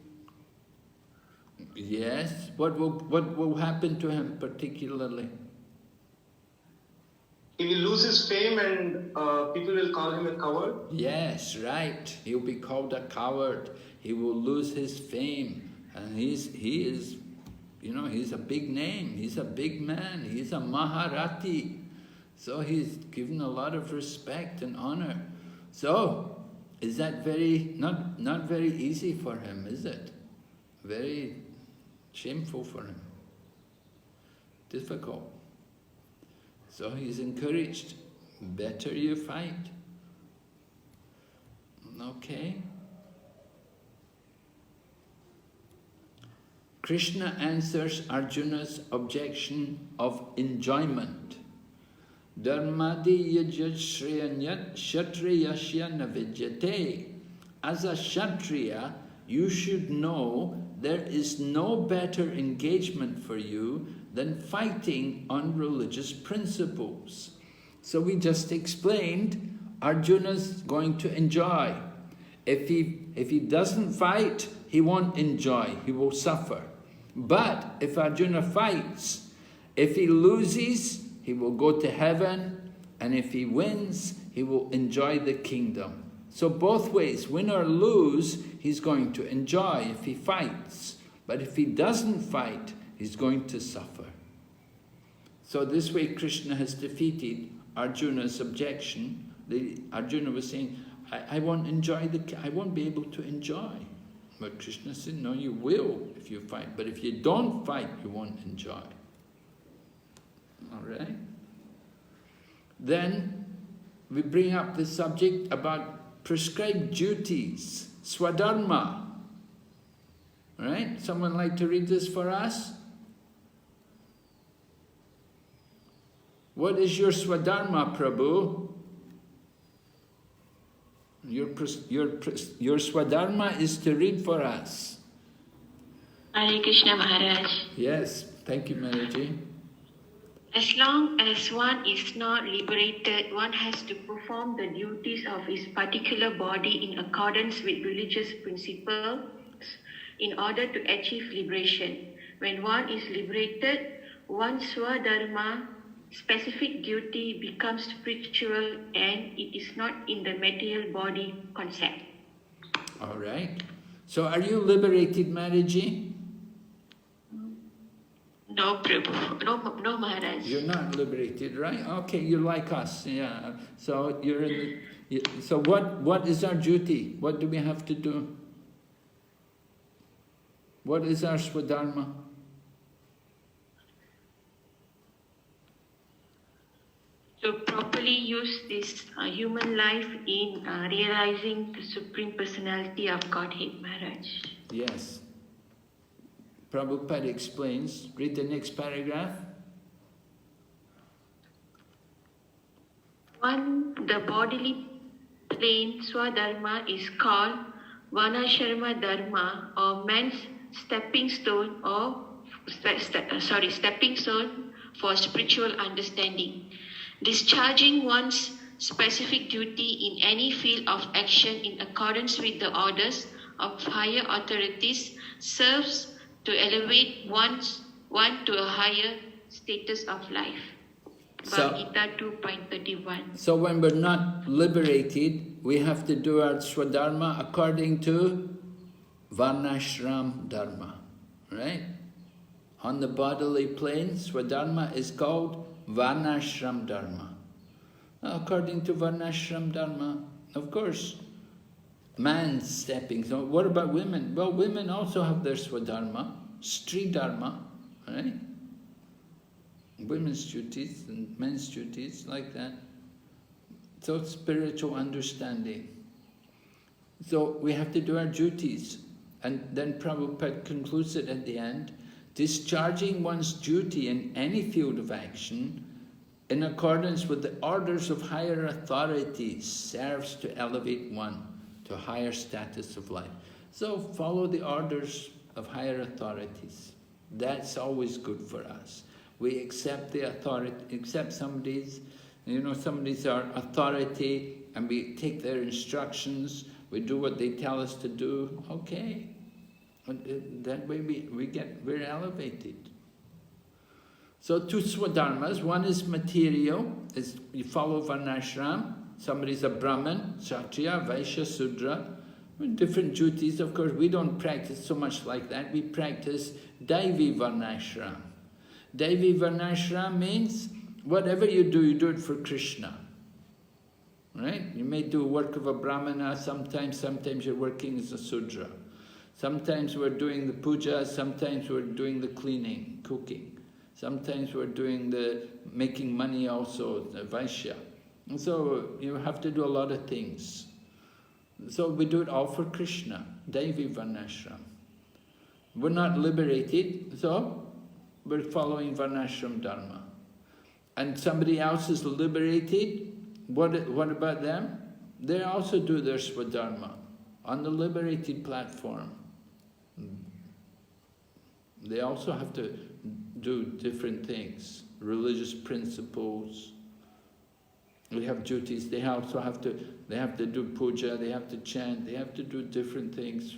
Yes. What will happen to him particularly? He will lose his fame and people will call him a coward. Yes, right. He'll be called a coward. He will lose his fame. And he is, he's a big name. He's a big man. He's a Maharati. So he's given a lot of respect and honor. So, is that not very easy for him, is it? Very shameful for him. Difficult. So he's encouraged, better you fight. Okay. Krishna answers Arjuna's objection of enjoyment. Dharmadi yajashriyanyat kshatriyasya navidyate. As a kshatriya, you should know there is no better engagement for you than fighting on religious principles. So we just explained, Arjuna's going to enjoy. If he doesn't fight, he won't enjoy, he will suffer. But if Arjuna fights, if he loses, he will go to heaven, and if he wins, he will enjoy the kingdom. So both ways, win or lose, he's going to enjoy if he fights. But if he doesn't fight, he's going to suffer. So this way Krishna has defeated Arjuna's objection. Arjuna was saying, I won't enjoy I won't be able to enjoy. But Krishna said, no, you will if you fight. But if you don't fight, you won't enjoy. All right? Then we bring up the subject about prescribed duties, Swadharma. All right? Someone like to read this for us? What is your Swadharma, Prabhu? Your Swadharma is to read for us. Hare Krishna Maharaj. Yes, thank you, Maraji. As long as one is not liberated, one has to perform the duties of his particular body in accordance with religious principles in order to achieve liberation. When one is liberated, one's Swadharma, specific duty, becomes spiritual and it is not in the material body concept. All right. So are you liberated, Maraji? No, Prabhu. No, Maharaj. You're not liberated, right? Okay, you're like us. Yeah. So you're in the, so what is our duty? What do we have to do? What is our Swadharma? To properly use this human life in realizing the Supreme Personality of Godhead, Maharaj. Yes. Prabhupada explains. Read the next paragraph. The bodily plane Swadharma is called Vanasharma Dharma, or man's stepping stone, or stepping stone for spiritual understanding. Discharging one's specific duty in any field of action in accordance with the orders of higher authorities serves to elevate one to a higher status of life. Bhagavad Gita 2.31. So when we're not liberated, we have to do our Swadharma according to Varnashram Dharma, right? On the bodily plane, Swadharma is called Varnashram Dharma. According to Varnashram Dharma, of course, man's stepping. So what about women? Well, women also have their Swadharma, Stri Dharma, right? Women's duties and men's duties, like that. So it's spiritual understanding. So we have to do our duties. And then Prabhupada concludes it at the end. Discharging one's duty in any field of action in accordance with the orders of higher authorities serves to elevate one to a higher status of life. So follow the orders of higher authorities. That's always good for us. We accept the authority, accept somebody's our authority, and we take their instructions, we do what they tell us to do, okay. That way we're elevated. So two Swadharmas, one is material, is you follow Varnashram, somebody's a Brahmin, Kshatriya, Vaishya, Sudra, different duties. Of course, we don't practice so much like that, we practice Daivi Varnashram. Daivi Varnashram means whatever you do it for Krishna. Right? You may do work of a Brahmana, sometimes you're working as a Sudra. Sometimes we're doing the puja, sometimes we're doing the cleaning, cooking. Sometimes we're doing the making money also, the Vaishya. And so you have to do a lot of things. So we do it all for Krishna, Daivi Varnashram. We're not liberated, so we're following Varnashram Dharma. And somebody else is liberated, what about them? They also do their Swadharma on the liberated platform. They also have to do different things, religious principles. We have duties. They also have to do puja. They have to chant. They have to do different things.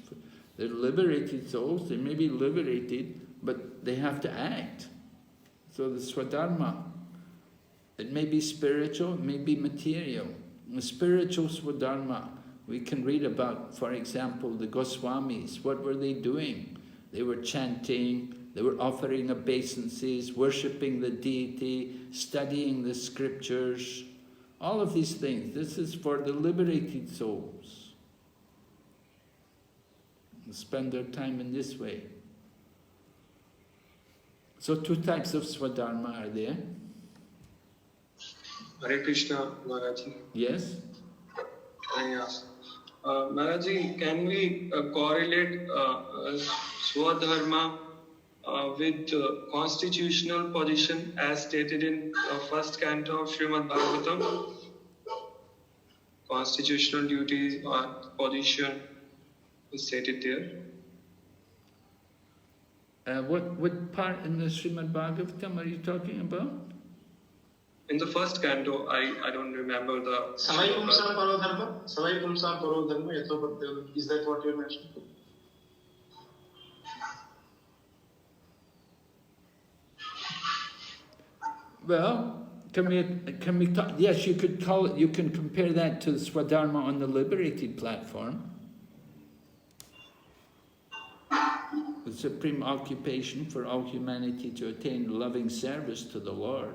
They're liberated souls. They may be liberated, but they have to act. So the Swadharma, it may be spiritual, it may be material. The spiritual Swadharma, We can read about, for example, the Goswamis. What were they doing? They were chanting, they were offering obeisances, worshipping the deity, studying the scriptures, all of these things. This is for the liberated souls. They spend their time in this way. So 2 types of Swadharma are there. Hare Krishna, Maharaji. Yes? Yes. Maharaji, can we correlate Swadharma with constitutional position as stated in first canto of Srimad Bhagavatam? Constitutional duties or position is stated there. What part in the Srimad Bhagavatam are you talking about? In the first canto, I don't remember the... Savai Pumsam Parodharma? Savai Pumsam Parodharma Yathopatyam. Is that what you mentioned? Well, can we talk? Yes, you could call it, you can compare that to the Swadharma on the Liberated platform. The supreme occupation for all humanity to attain loving service to the Lord.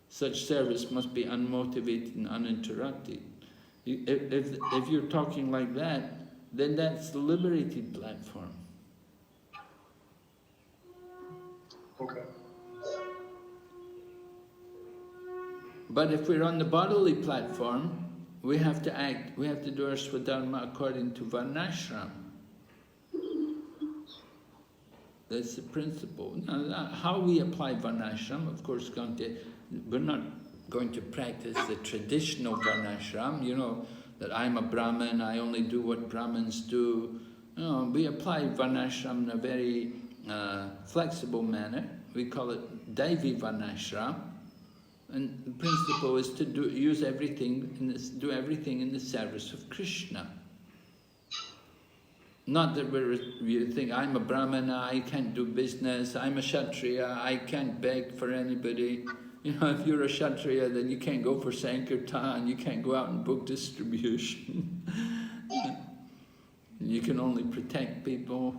Such service must be unmotivated and uninterrupted. If you're talking like that, then that's the Liberated platform. Okay. But if we're on the bodily platform, we have to act, we have to do our Swadharma according to Varnashram. That's the principle. Now, how we apply Varnashram, of course, we're not going to practice the traditional Varnashram, you know, that I'm a Brahmin, I only do what Brahmins do. No, we apply Varnashram in a very flexible manner. We call it Daivi Varnashram. And the principle is to do everything in the service of Krishna. Not that you think, I'm a Brahmana, I can't do business, I'm a Kshatriya, I can't beg for anybody. You know, if you're a Kshatriya, then you can't go for Sankirtan, you can't go out and book distribution. You can only protect people.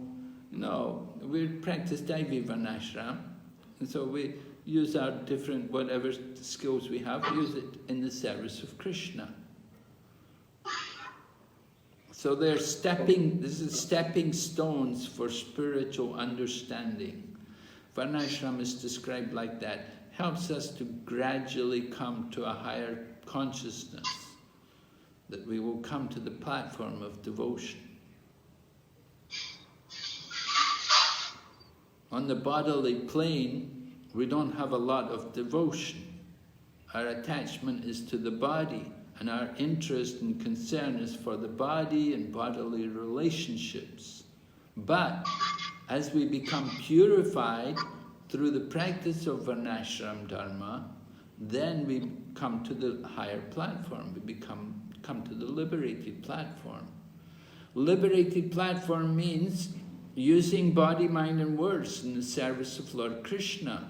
No, we practice Daivi Varnashram. And so we use our different, whatever skills we have, use it in the service of Krishna. So they're this is stepping stones for spiritual understanding. Varnashram is described like that. Helps us to gradually come to a higher consciousness, that we will come to the platform of devotion. On the bodily plane, we don't have a lot of devotion. Our attachment is to the body, and our interest and concern is for the body and bodily relationships. But as we become purified through the practice of Varnashram Dharma, then we come to the higher platform. We come to the liberated platform. Liberated platform means using body, mind and words in the service of Lord Krishna.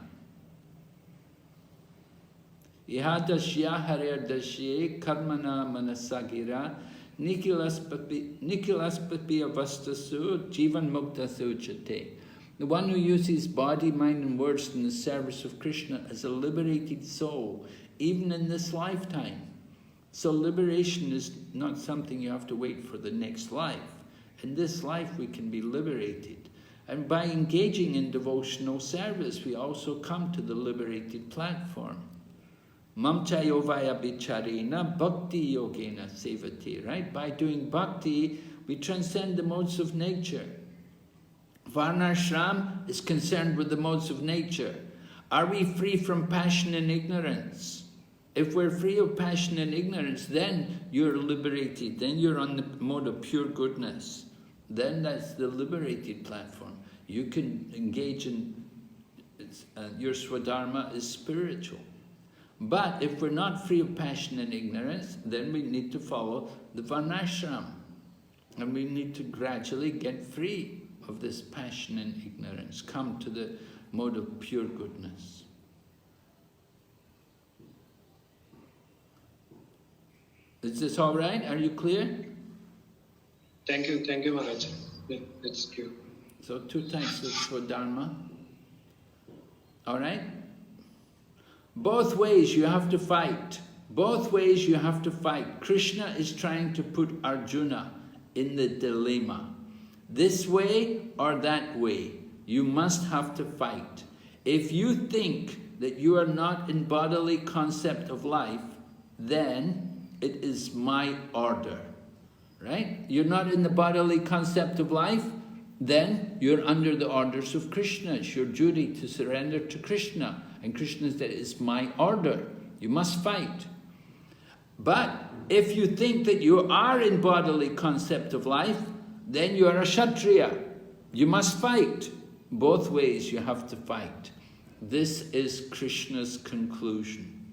Ihadashya haryardashye karmana manasagira nikilaspapi avastasu jivan muktasu chate. The one who uses body, mind and words in the service of Krishna as a liberated soul, even in this lifetime. So liberation is not something you have to wait for the next life. In this life we can be liberated. And by engaging in devotional service, we also come to the liberated platform. Mamchayo vaya bicharena bhakti yogena sevati, right? By doing bhakti, we transcend the modes of nature. Varnashram is concerned with the modes of nature. Are we free from passion and ignorance? If we're free of passion and ignorance, then you're liberated. Then you're on the mode of pure goodness. Then that's the liberated platform. You can engage in, your Swadharma is spiritual. But if we're not free of passion and ignorance, then we need to follow the Varnashram. And we need to gradually get free of this passion and ignorance, come to the mode of pure goodness. Is this all right? Are you clear? Thank you, Maharaj. It's clear. So 2 types of Swadharma. All right? Both ways you have to fight. Both ways you have to fight. Krishna is trying to put Arjuna in the dilemma. This way or that way. You must have to fight. If you think that you are not in bodily concept of life, then it is my order. Right? You're not in the bodily concept of life, then you're under the orders of Krishna. It's your duty to surrender to Krishna. And Krishna said, it's my order. You must fight. But if you think that you are in bodily concept of life, then you are a Kshatriya. You must fight. Both ways you have to fight. This is Krishna's conclusion.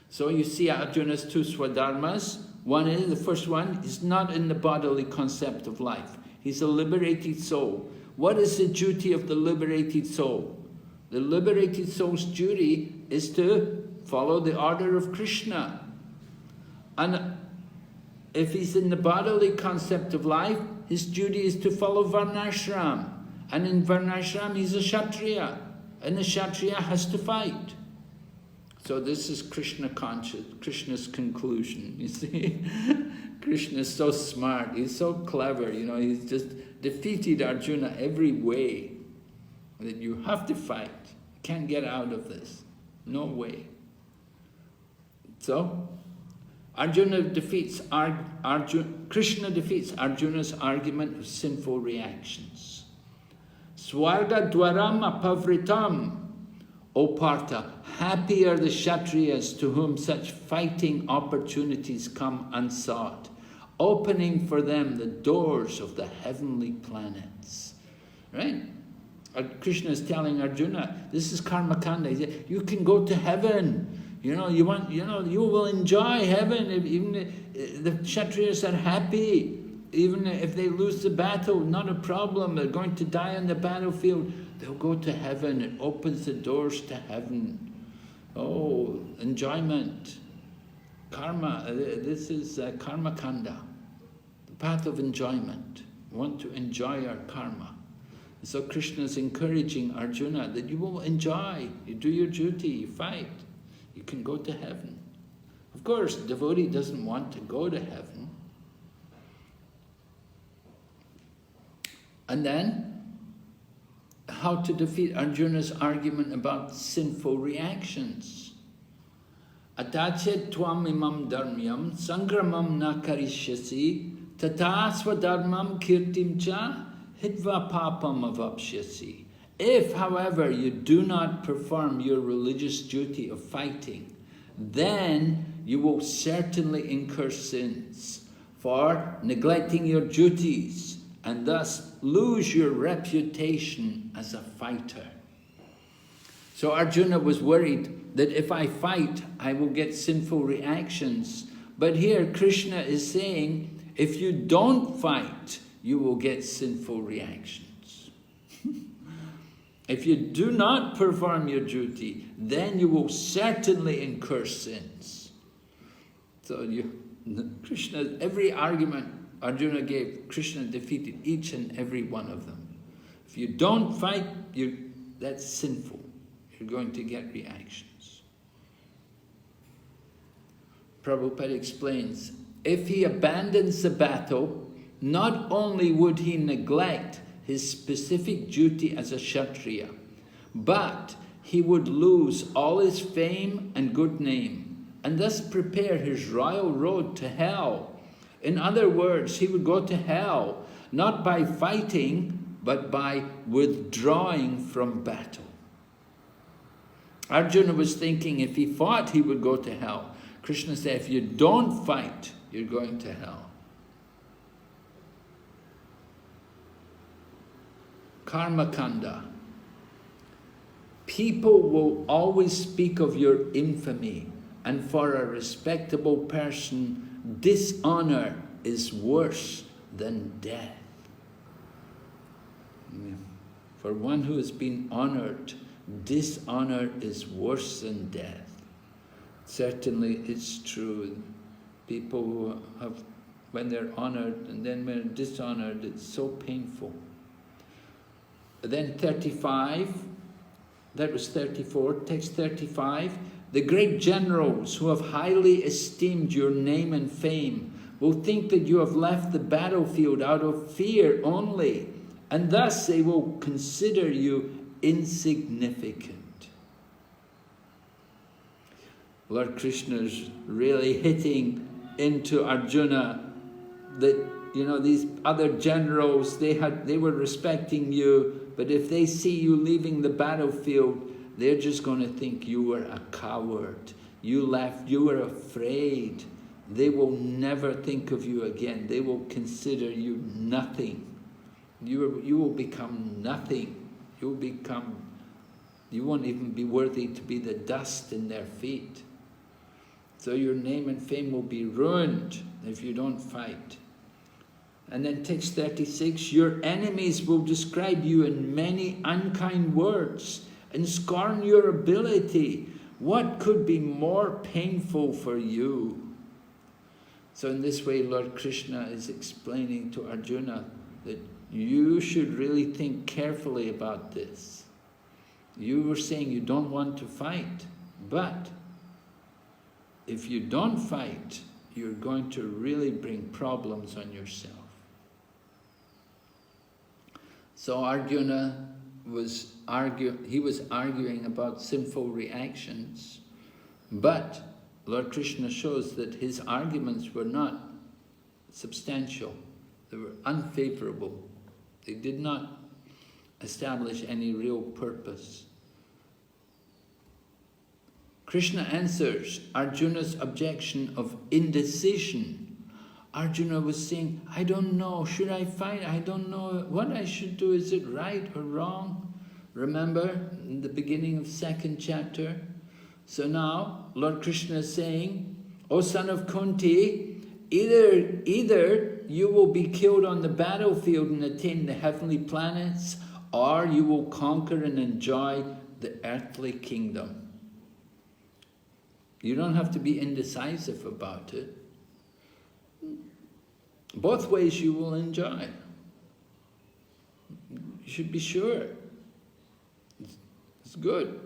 So you see Arjuna's 2 Swadharmas. The first one is not in the bodily concept of life. He's a liberated soul. What is the duty of the liberated soul? The liberated soul's duty is to follow the order of Krishna. And if he's in the bodily concept of life, his duty is to follow Varnashram. And in Varnashram, he's a Kshatriya. And the Kshatriya has to fight. So this is Krishna conscious, Krishna's conclusion, you see. Krishna is so smart, he's so clever, you know, he's just defeated Arjuna every way. That you have to fight. You can't get out of this. No way. So, Krishna defeats Arjuna's argument of sinful reactions. Swarga dwaram apavritam. O Partha, happy are the Kshatriyas to whom such fighting opportunities come unsought, opening for them the doors of the heavenly planets. Right? Krishna is telling Arjuna, this is karma kanda. He said, you can go to heaven. You will enjoy heaven. Even the Kshatriyas are happy. Even if they lose the battle, not a problem. They're going to die on the battlefield. They'll go to heaven. It opens the doors to heaven. Oh, enjoyment. Karma. This is karma kanda. The path of enjoyment. We want to enjoy our karma. So Krishna is encouraging Arjuna that you will enjoy. You do your duty. You fight. You can go to heaven. Of course, the devotee doesn't want to go to heaven. And then, how to defeat Arjuna's argument about sinful reactions. Atachet tvam imam dharmyam sangramam na karishyasi tata swadharmam kirtim cha hitva papam avapshyasi. If, however, you do not perform your religious duty of fighting, then you will certainly incur sins for neglecting your duties and thus lose your reputation as a fighter. So Arjuna was worried that if I fight, I will get sinful reactions. But here Krishna is saying, if you don't fight, you will get sinful reactions. If you do not perform your duty, then you will certainly incur sins. So Krishna, every argument Arjuna gave, Krishna defeated each and every one of them. If you don't fight, that's sinful. You're going to get reactions. Prabhupada explains, if he abandons the battle, not only would he neglect his specific duty as a Kshatriya, but he would lose all his fame and good name, and thus prepare his royal road to hell. In other words, he would go to hell, not by fighting, but by withdrawing from battle. Arjuna was thinking if he fought, he would go to hell. Krishna said, if you don't fight, you're going to hell. Karma kanda. People will always speak of your infamy, and for a respectable person, dishonor is worse than death. For one who has been honored, dishonor is worse than death. Certainly it's true. People who have, when they're honored and then when they're dishonored, it's so painful. Then 35, that was 34, text 35. The great generals who have highly esteemed your name and fame will think that you have left the battlefield out of fear only, and thus they will consider you insignificant. Lord Krishna is really hitting into Arjuna that, you know, these other generals, they were respecting you, but if they see you leaving the battlefield, they're just going to think you were a coward. You left, you were afraid. They will never think of you again. They will consider you nothing. You will become nothing. You won't even be worthy to be the dust in their feet. So your name and fame will be ruined if you don't fight. And then text 36, your enemies will describe you in many unkind words and scorn your ability. What could be more painful for you? So in this way, Lord Krishna is explaining to Arjuna that you should really think carefully about this. You were saying you don't want to fight, but if you don't fight, you're going to really bring problems on yourself. So Arjuna was arguing about sinful reactions, but Lord Krishna shows that his arguments were not substantial. They were unfavorable. They did not establish any real purpose. Krishna answers Arjuna's objection of indecision. Arjuna was saying, I don't know, should I fight? I don't know what I should do. Is it right or wrong? Remember in the beginning of 2nd chapter? So now Lord Krishna is saying, O son of Kunti, either you will be killed on the battlefield and attain the heavenly planets, or you will conquer and enjoy the earthly kingdom. You don't have to be indecisive about it. Both ways you will enjoy. You should be sure. It's good.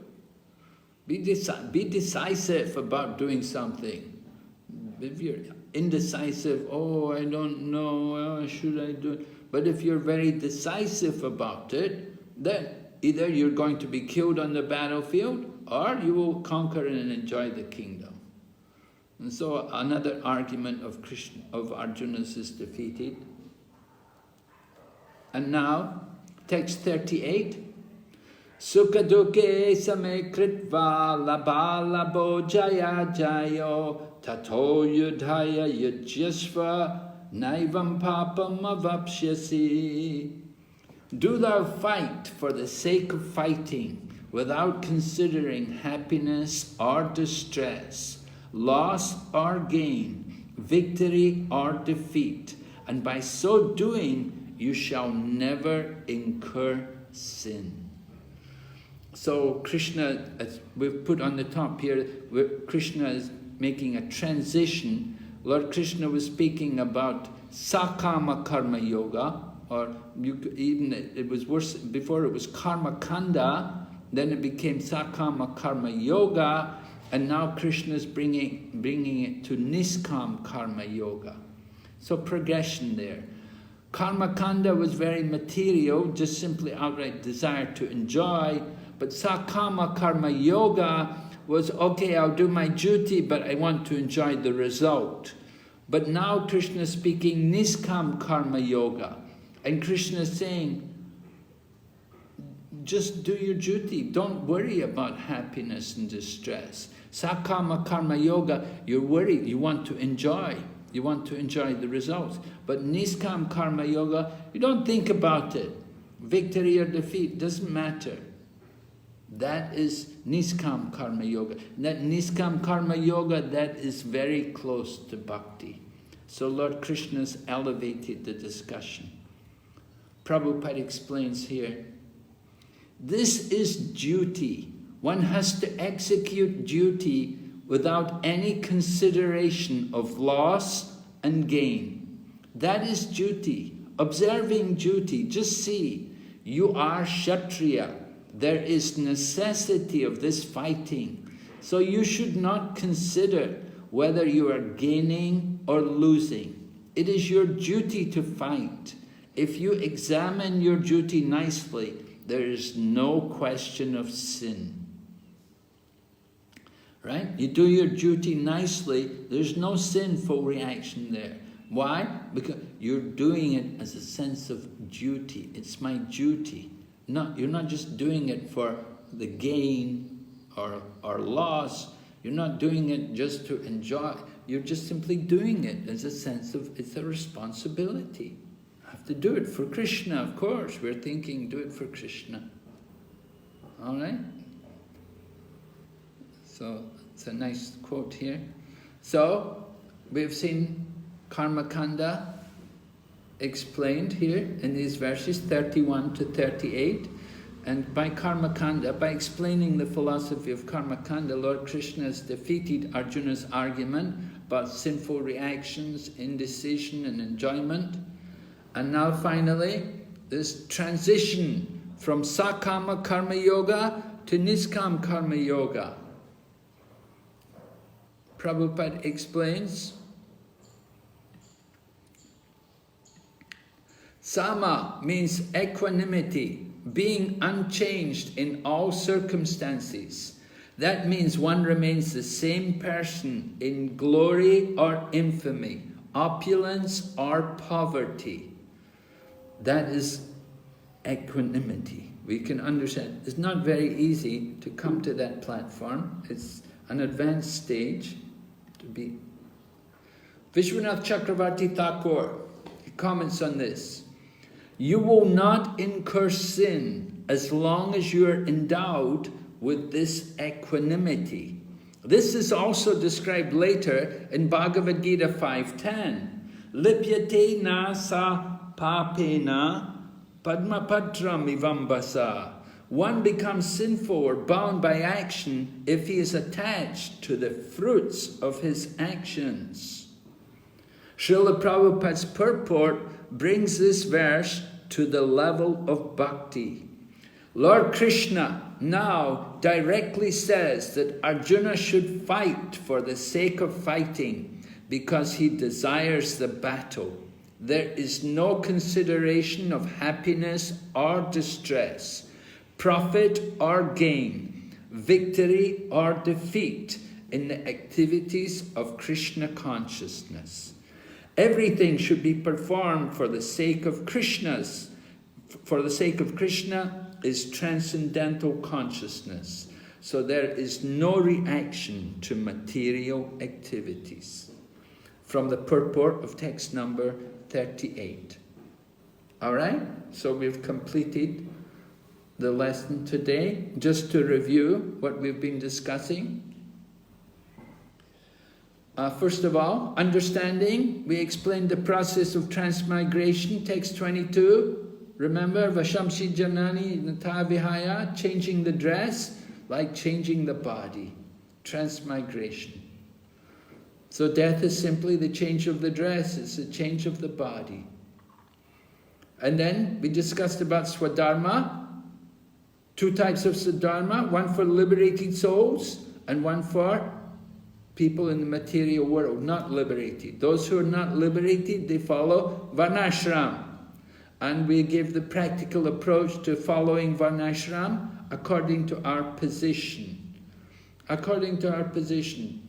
Be decisive about doing something. If you're indecisive, oh, I don't know, should I do it? But if you're very decisive about it, then either you're going to be killed on the battlefield, or you will conquer and enjoy the kingdom. And so another argument of Arjuna's is defeated. And now, text 38. Sukha dukke same kritva labha labho jaya jayo tato yudhaya yujyasva naivam papam avapsyasi. Do thou fight for the sake of fighting, without considering happiness or distress, loss or gain, victory or defeat, and by so doing you shall never incur sin. So Krishna, as we've put on the top here, Krishna is making a transition. Lord Krishna was speaking about sakama karma yoga, or it was worse, before it was karma kanda, then it became sakama karma yoga, and now Krishna is bringing it to niskam karma yoga. So progression there. Karma kanda was very material, just simply outright desire to enjoy, but sakama karma yoga was, okay, I'll do my duty, but I want to enjoy the result. But now Krishna is speaking niskam karma yoga, and Krishna is saying, just do your duty. Don't worry about happiness and distress. Sakama karma yoga, you're worried. You want to enjoy. You want to enjoy the results. But niskam karma yoga, you don't think about it. Victory or defeat doesn't matter. That is niskam karma yoga. That niskam karma yoga, that is very close to bhakti. So Lord Krishna's elevated the discussion. Prabhupada explains here, this is duty. One has to execute duty without any consideration of loss and gain. That is duty. Observing duty. Just see, you are Kshatriya. There is necessity of this fighting. So you should not consider whether you are gaining or losing. It is your duty to fight. If you examine your duty nicely, there is no question of sin. Right? You do your duty nicely, there's no sinful reaction there. Why? Because you're doing it as a sense of duty. It's my duty. You're not just doing it for the gain or loss. You're not doing it just to enjoy. You're just simply doing it as a sense of, it's a responsibility. I have to do it for Krishna, of course. We're thinking, do it for Krishna. All right? So, it's a nice quote here. So, we've seen Karma Kanda explained here in these verses 31 to 38. And by Karma Kanda, by explaining the philosophy of Karma Kanda, Lord Krishna has defeated Arjuna's argument about sinful reactions, indecision and enjoyment. And now finally, this transition from Sakama Karma Yoga to Niskam Karma Yoga. Prabhupada explains, Sama means equanimity, being unchanged in all circumstances. That means one remains the same person in glory or infamy, opulence or poverty. That is equanimity. We can understand. It's not very easy to come to that platform. It's an advanced stage to be. Vishwanath Chakravarti Thakur, he comments on this. You will not incur sin as long as you are endowed with this equanimity. This is also described later in Bhagavad Gita 5.10. Lipyate na sa papena padmapatram ivambasa. One becomes sinful or bound by action if he is attached to the fruits of his actions. Srila Prabhupada's purport brings this verse to the level of bhakti. Lord Krishna now directly says that Arjuna should fight for the sake of fighting because he desires the battle. There is no consideration of happiness or distress, profit or gain, victory or defeat in the activities of Krishna consciousness. Everything should be performed for the sake of Krishna's. For the sake of Krishna is transcendental consciousness. So there is no reaction to material activities. From the purport of text number 38. All right? So we've completed the lesson today. Just to review what we've been discussing. First of all, understanding. We explained the process of transmigration, text 22. Remember, Vashamsi Janani Nata Vihaya, changing the dress, like changing the body. Transmigration. So death is simply the change of the dress, it's the change of the body. And then we discussed about Swadharma. Two types of Swadharma, one for liberated souls and one for people in the material world, not liberated. Those who are not liberated, they follow Varnashram. And we give the practical approach to following Varnashram according to our position. According to our position.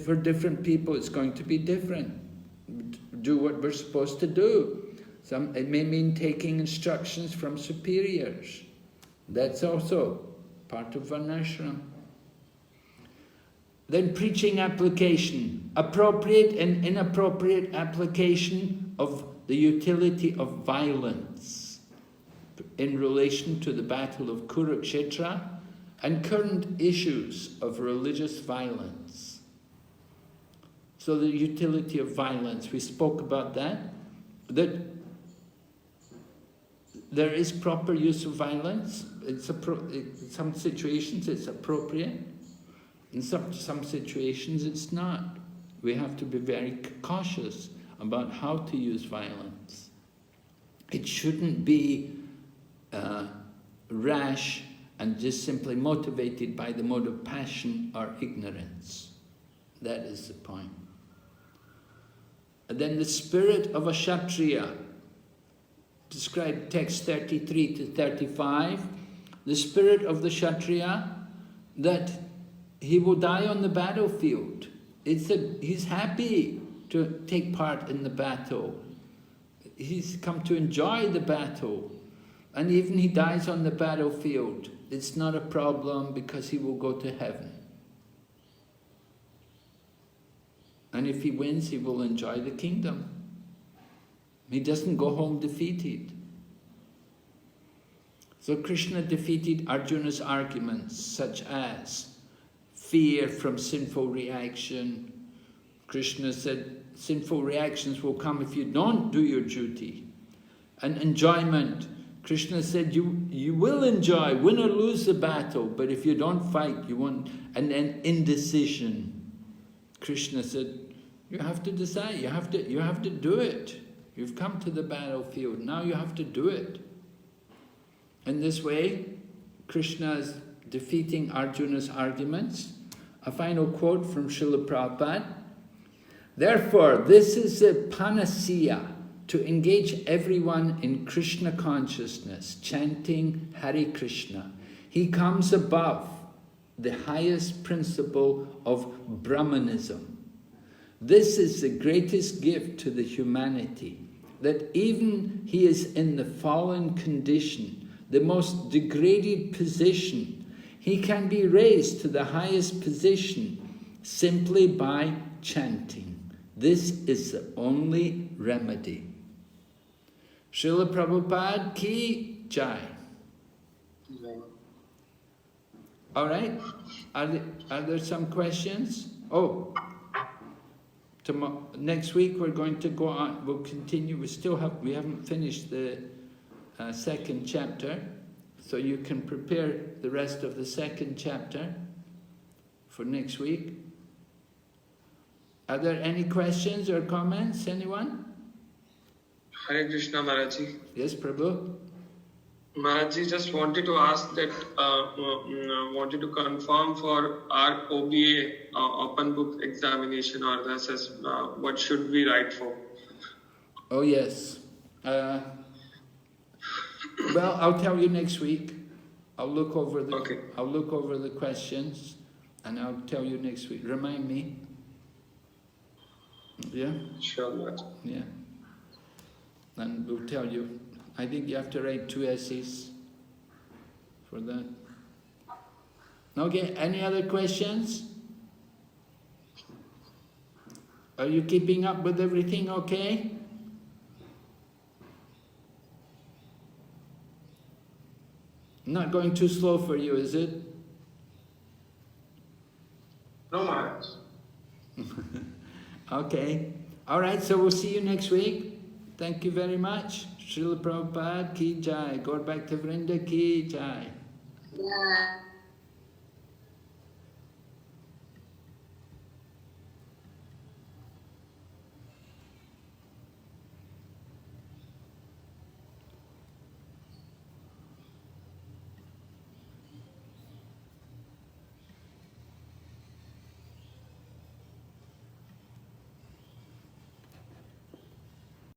For different people it's going to be different. Do what we're supposed to do. It may mean taking instructions from superiors. That's also part of Varnashram. Then preaching application, appropriate and inappropriate application of the utility of violence in relation to the battle of Kurukshetra and current issues of religious violence. So the utility of violence, we spoke about that there is proper use of violence. In some situations it's appropriate. In some situations it's not. We have to be very cautious about how to use violence. It shouldn't be rash and just simply motivated by the mode of passion or ignorance. That is the point. And then the spirit of a Kshatriya, described text 33 to 35, the spirit of the Kshatriya, that he will die on the battlefield. He's happy to take part in the battle. He's come to enjoy the battle. And even he dies on the battlefield, it's not a problem because he will go to heaven. And if he wins, he will enjoy the kingdom. He doesn't go home defeated. So Krishna defeated Arjuna's arguments, such as fear from sinful reaction. Krishna said, sinful reactions will come if you don't do your duty. And enjoyment. Krishna said, you will enjoy, win or lose the battle, but if you don't fight, you won't. And then indecision. Krishna said, you have to decide, you have to do it. You've come to the battlefield, now you have to do it. In this way, Krishna is defeating Arjuna's arguments. A final quote from Srila Prabhupada. Therefore, this is the panacea to engage everyone in Krishna consciousness, chanting Hare Krishna. He comes above the highest principle of Brahmanism. This is the greatest gift to the humanity, that even he is in the fallen condition, the most degraded position, he can be raised to the highest position simply by chanting. This is the only remedy. Srila Prabhupada ki jai. All right. Are there some questions? Oh, next week we're going to go on. We'll continue. We haven't finished the second chapter, so you can prepare the rest of the second chapter for next week. Are there any questions or comments? Anyone? Hare Krishna, Maharajji. Yes, Prabhu. Maharajji, just wanted to ask that, wanted to confirm for our OBA open book examination or the assessment, what should we write for? Oh yes. Well, I'll tell you next week. I'll look over the questions, and I'll tell you next week. Remind me. Yeah. Sure, Maharaj. Yeah. And we'll tell you. I think you have to write 2 essays for that. Okay, any other questions? Are you keeping up with everything okay? Not going too slow for you, is it? No, Maharaj. Okay. All right, so we'll see you next week. Thank you very much. Srila Prabhupada ki jai. Gaur Bhakta Vrinda ki jai. Yeah.